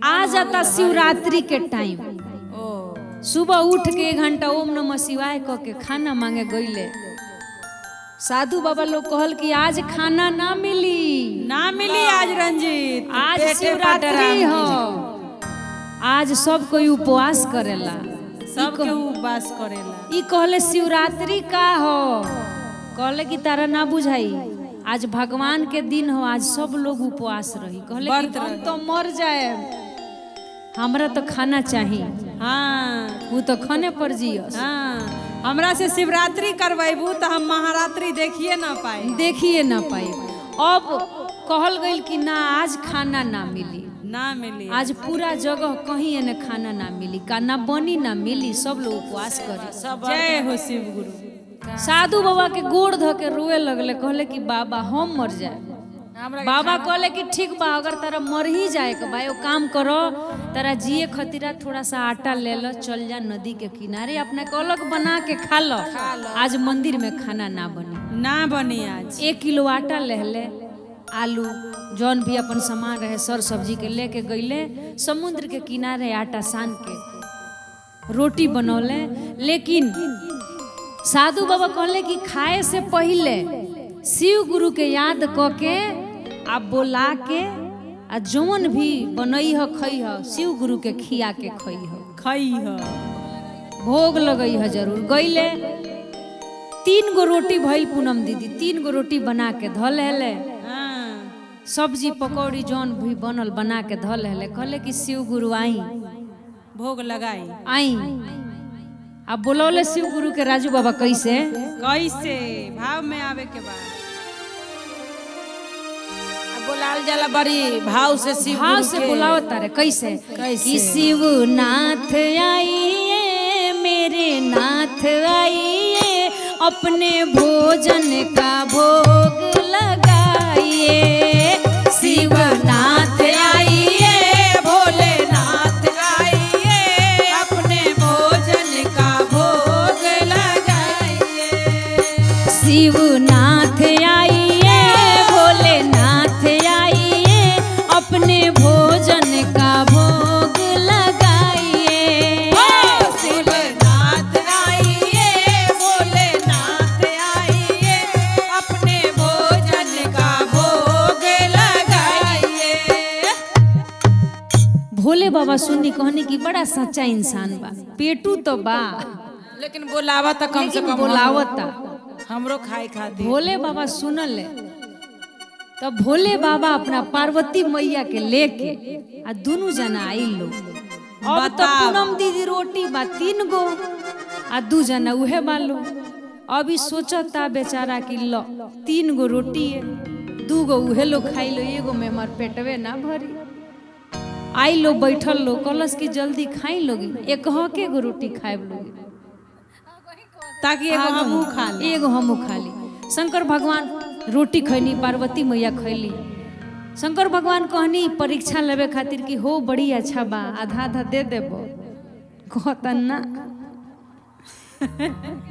Speaker 5: आ जाता शिवरात्रि के टाइम, सुबह उठ के 1 घंटा ओम नमः शिवाय कह के खाना मांगे गईले। साधु बाबा लोग कहल कि आज खाना ना मिली
Speaker 2: आज रंजीत,
Speaker 5: आज शिवरात्रि हो, आज सब कोई उपवास करेला।
Speaker 2: सब के उपवास करेला।
Speaker 5: ई कहले शिवरात्रि का हो, कहले कि तारा ना बुझाई आज भगवान के दिन हो, आज सब लोग उपवास रही। कहले कि
Speaker 2: व्रत
Speaker 5: हम
Speaker 2: रही।
Speaker 5: तो मर जाए, हमरा तो खाना चाहिए।
Speaker 2: हाँ
Speaker 5: वो तो खाने पर जियस।
Speaker 2: हाँ, हमरा से शिवरात्रि करवेबू तो हम महारात्रि देखिए ना पाए।
Speaker 5: देखिए ना पाई। अब कहल गई कि ना आज खाना ना मिली,
Speaker 2: ना मिली।
Speaker 5: आज पूरा जगह कहीं एने खाना ना मिली, का ना बनी ना मिली, सब लोग उपवास करे।
Speaker 2: जय हो शिव गुरु।
Speaker 5: साधु बाबा के गोड़ ध के रोए लगले, कहले कि बाबा हम मर जाए। बाबा कहले कि ठीक बा, अगर तारा मर ही जाए के बा, एगो काम करो, तारा जिए खतीरा थोड़ा सा आटा ले लो, चल जा नदी के किनारे, अपने को अलग बना के खा लो। आज मंदिर में खाना ना बनी,
Speaker 2: ना बनी आज।
Speaker 5: 1 किलो आटा ले ले, आलू जौन भी अपन सामान रहे सर सब्जी के लेके गईले, समुद्र के किनारे आटा सान के रोटी बनौले। लेकिन साधु बाबा कहले कि खाए से पहले शिव गुरु के याद क के आ बोला के आ जौन भी बनई ह खई ह, शिव गुरु के खिया के खई ह,
Speaker 2: खई ह,
Speaker 5: भोग लगई ह जरूर। गईले 3 गो रोटी भइल पूनम दीदी, 3 गो रोटी बना के धल हेले,
Speaker 2: हाँ,
Speaker 5: सब्जी पकौड़ी जौन भी बनल बना के धल हेले। कहले कि शिव गुरु आई
Speaker 2: भोग लगाई।
Speaker 5: आई। अब बोलौले शिव गुरु के राजू बाबा कैसे?
Speaker 2: कैसे भाव में आवे के बाद बोलाल जाला बड़ी भाव से शिव
Speaker 5: भाव
Speaker 2: गुरु
Speaker 5: से
Speaker 2: के।
Speaker 5: बुलाओ तारे कैसे?
Speaker 2: कैसे?
Speaker 5: कि शिव नाथ आइए, मेरे नाथ आइए, अपने भोजन का भोग लगाइए। शिव नाथ आइए,
Speaker 2: भोलेनाथ आइए, अपने भोजन का भोग लगाइए।
Speaker 5: शिव नाथ आइए, भोलेनाथ आइए, अपने भोजन का भोग लगाइए।
Speaker 2: शिवनाथ आइए, भोलेनाथ आइए, अपने भोजन का भोग लगाइए।
Speaker 5: भोले बाबा सुनी कहनी कि बड़ा सच्चा इंसान बा, पेटू तो बा
Speaker 2: लेकिन बोलावा तो कम से
Speaker 5: लेकिन
Speaker 2: कम
Speaker 5: बोलावता।
Speaker 2: हमरो खाए खातिर।
Speaker 5: भोले बाबा सुनल तो भोले बाबा अपना पार्वती मैया के लेके आ दोनों जना आई लो। अब तो
Speaker 2: बताओ।
Speaker 5: पूनम दीदी रोटी बा 3 गो आ 2 जना उहे बालो। अभी सोचता बेचारा कि लो 3 गो रोटी है, 2 गो उहे लो खाई लो, एगो में हमार पेटवे ना भरी। आई लो बैठल लो, कलश की जल्दी खाई लोगी, एक हके गो रोटी खाए लोगी,
Speaker 2: ताकि एगो हमहू खा ले।
Speaker 5: एगो हमू खा ली। शंकर भगवान रोटी खैनी, पार्वती मैया खैली। शंकर भगवान कहनी परीक्षा लेवे खातिर कि हो बड़ी अच्छा बा, आधा आधा दे देबो। कहतन ना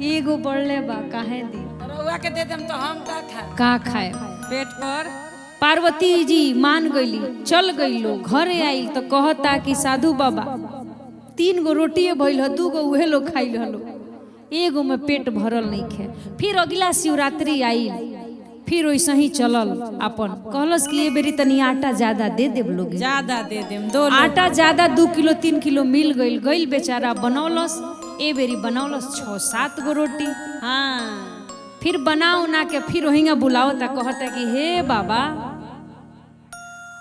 Speaker 5: एगो बढ़ले बा, काहे दी,
Speaker 2: रउआ के दे देम तो हम का खाए?
Speaker 5: का खाए?
Speaker 2: पेट पर।
Speaker 5: पार्वती जी मान गईली, चल गई लो, घरे आई तो कहता कि साधु बाबा 3 गो रोटी भइल ह, 2 गो उहे लोग खाइल हलो, एगो में पेट भरल नहीं खे। फिर अगला शिवरात्रि आई, फिर वैसे ही चलल अपन, कहलस कि ये बेरी तनी आटा ज्यादा दे देब लोग।
Speaker 2: ज्यादा दे देम, 2
Speaker 5: आटा ज्यादा 2 किलो 3 किलो मिल गईल। गईल बेचारा बनौलस, ए बेरी बनौलस 6-7 गो रोटी।
Speaker 2: हाँ,
Speaker 5: फिर बना उना के फिर वहीं बुलावता, कहता कि हे बाबा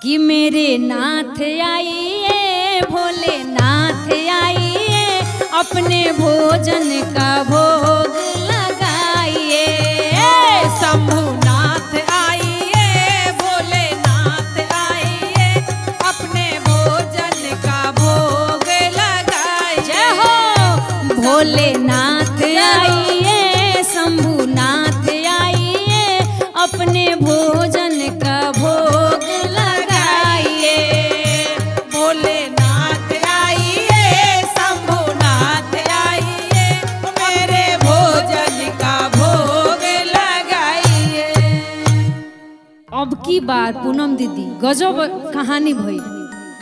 Speaker 5: कि मेरे नाथ आइए, भोलेनाथ आइए, अपने भोजन का भोग लगाइए।
Speaker 2: शंभुनाथ आइए, भोलेनाथ आइए, अपने भोजन का भोग लगाइए।
Speaker 5: जय हो भोलेनाथ आइए, शंभुनाथ आइए, अपने भोजन का भोग लगाइए।
Speaker 2: भोलेनाथ आइए, शंभुनाथ आइए, मेरे भोजन का भोग लगाइए।
Speaker 5: अब की बात पूनम दीदी, गजब कहानी भई।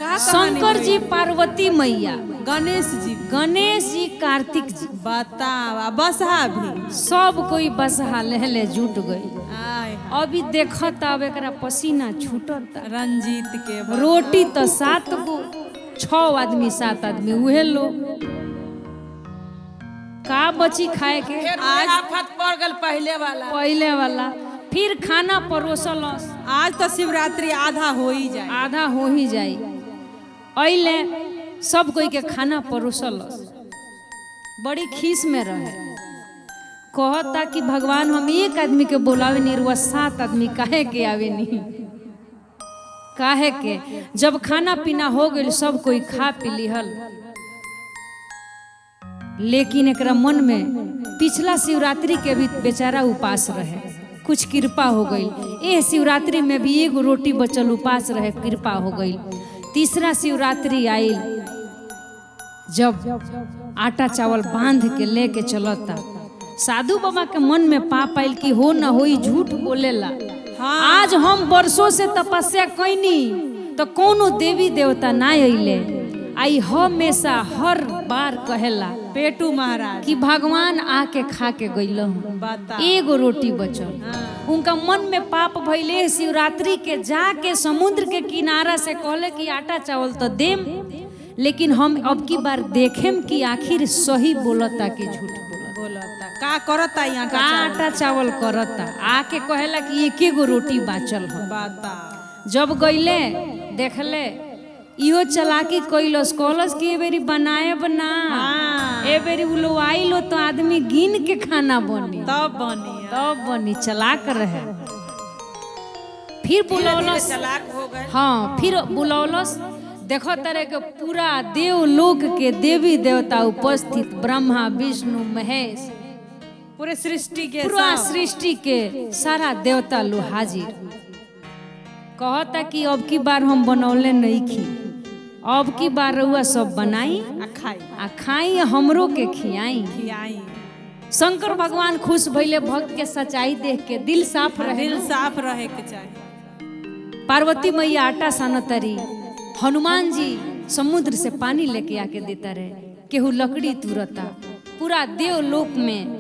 Speaker 2: का
Speaker 5: शंकर जी, पार्वती मैया,
Speaker 2: गणेश जी,
Speaker 5: गणेश जी, कार्तिक जी,
Speaker 2: बतावा बसहा भी।
Speaker 5: सब कोई बसहा लेहले जुट गई।
Speaker 2: आय
Speaker 5: अभी देखत अब एकरा पसीना छूटत।
Speaker 2: रंजीत के
Speaker 5: रोटी तो 7 गो, 6 आदमी 7 आदमी उहे लो। का बची खाए के
Speaker 2: फिर
Speaker 5: आज
Speaker 2: आफत पड़ गल पहले वाला।
Speaker 5: पहले वाला फिर खाना परोसलस
Speaker 2: आज तो शिवरात्रि आधा हो ही जाए।
Speaker 5: आधा हो ही जाई अइले सब कोई के खाना परोसलस बड़ी खीस में रहे कहता कि भगवान हम एक आदमी के बोलावे नहीं रुआ 7 आदमी काहे के आवे नहीं काहे के। जब खाना पीना हो गई सब कोई खा पी लिहल लेकिन एकरा मन में पिछला शिवरात्रि के भी बेचारा उपास रहे कुछ कृपा हो गई। ए शिवरात्रि में भी एगो रोटी बचल उपास रहे कृपा हो गई। तीसरा शिवरात्रि आइल जब आटा चावल बांध के लेके चलता साधु बाबा के मन में पाप आइल कि हो ना होई झूठ बोलेला। हाँ। आज हम वर्षों से तपस्या कैनी तो कोनो देवी देवता ना अइले आई हमेशा हर बार कहेला
Speaker 2: पेटू महाराज
Speaker 5: कि भगवान आके खा के गइल एगो रोटी बचल। उनका मन में पाप भइले शिवरात्रि के जाके समुद्र के किनारा से कहले कि आटा चावल तो देम लेकिन हम अब की बार देखेम कि आखिर सही बोलता कि झूठ
Speaker 2: बोलता का करता यहाँ
Speaker 5: का आटा चावल करता आके कहेला कि एके गो रोटी बाचल हो।
Speaker 2: बाता
Speaker 5: जब गइले देखले इहो चलाकी कइलस कहलस कि ए बेरी बनाए बना ए बेरी उलो आइलो तो आदमी गिन के खाना बनी तब बनी चलाक रहे। फिर बुलौलस
Speaker 2: चलाक हो गए।
Speaker 5: हाँ फिर बुलौलस देखो तरह के पूरा देवलोक के देवी देवता उपस्थित ब्रह्मा विष्णु महेश
Speaker 2: पूरे सृष्टि के
Speaker 5: पूरा सृष्टि के सारा देवता लो हाजिर कहता कि अब की बार हम बनौले नहीं खी अब की बार रउआ सब बनाई आ खाई हमरो के खियाई। शंकर भगवान खुश भइले भक्त के सच्चाई देख के दिल साफ रहे
Speaker 2: के चाहिए।
Speaker 5: पार्वती मैया आटा सानतरी हनुमान जी समुद्र से पानी लेके आके देता रहे केहू लकड़ी तुरता पूरा देवलोक में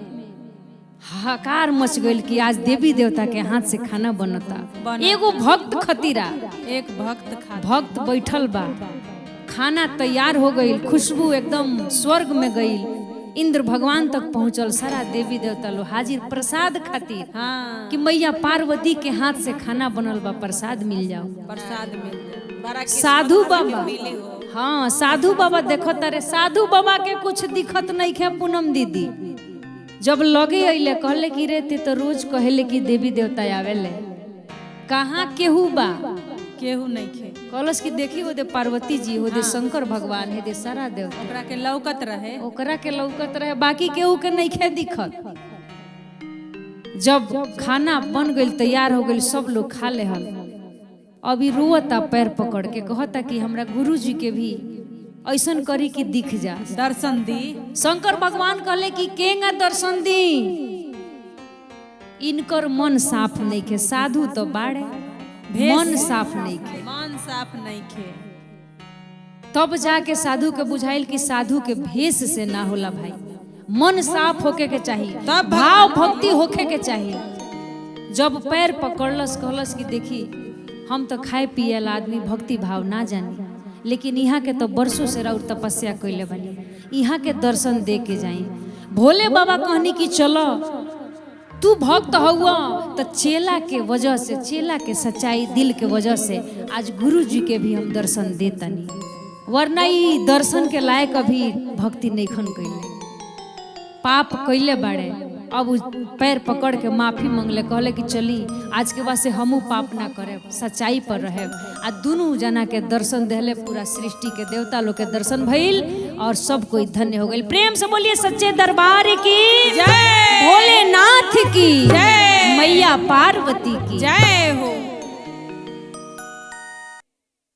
Speaker 5: हाहाकार मच गइल कि आज देवी देवता के हाथ से खाना बनता। एगो भक्त खतीरा
Speaker 2: एक
Speaker 5: भक्त बैठल बा खाना तैयार हो गई खुशबू एकदम स्वर्ग में गई इंद्र भगवान तक पहुंचल सारा देवी देवता लो हाजिर प्रसाद खातिर।
Speaker 2: हाँ।
Speaker 5: कि मैया पार्वती के हाथ से खाना बनल बा प्रसाद मिल जाओ।
Speaker 2: प्रसाद मिल
Speaker 5: साधु बाबा हाँ साधु बाबा देखो तारे साधु बाबा के कुछ दिखत नहीं खे। पूनम दीदी जब लगे अइले कहले कि रे ते तो रोज कहले कि देवी देवता आवेले कहाँ केहू बा
Speaker 2: केहू नहीं खे।
Speaker 5: कलश की देखी ओदे पार्वती जी ओदे शंकर भगवान है दे सारा देवता
Speaker 2: ओकरा के लौकत रहे
Speaker 5: बाकी केहू के नहीं खे दिखत। जब खाना बन गइल तैयार हो गइल सब लोग खा ले हल अभी रोता पैर पकड़ के कहता कि हमरा गुरु जी के भी ऐसन करी कि दिख जा
Speaker 2: दर्शन दी।
Speaker 5: शंकर भगवान कहले कि केंगा दर्शन दी इनकर मन साफ नहीं खे। साधु तो बाड़े मन साफ नहीं खे। तब जाके साधु के बुझाइल कि साधु के भेष से ना होला भाई मन साफ होके के चाहिए तब भाव भक्ति होके के चाहिए। जब पैर पकड़लस कहलस कि देखी हम तो खाए पियल आदमी भक्ति भाव ना जानी लेकिन यहाँ के तो वर्षों से राउर तपस्या कैले बनी यहाँ के दर्शन दे के जाई। भोले बाबा कहनी कि चलो तू भक्त हुआ तो चेला के वजह से चेला के सच्चाई दिल के वजह से आज गुरु जी के भी हम दर्शन देतनी वरना ई दर्शन के लायक अभी भक्ति नहीं खन कैले पाप कैले बाड़े। अब पैर पकड़ के माफी मांगले कहले कि चली आज के बाद से हमू पाप ना करे सच्चाई पर रहे आ दोनों जना के दर्शन देले पूरा सृष्टि के देवता लोग के दर्शन भइल और सब कोई धन्य हो गई। प्रेम से बोलिए सच्चे दरबार की जय भोलेनाथ की जय मैया पार्वती की जय हो।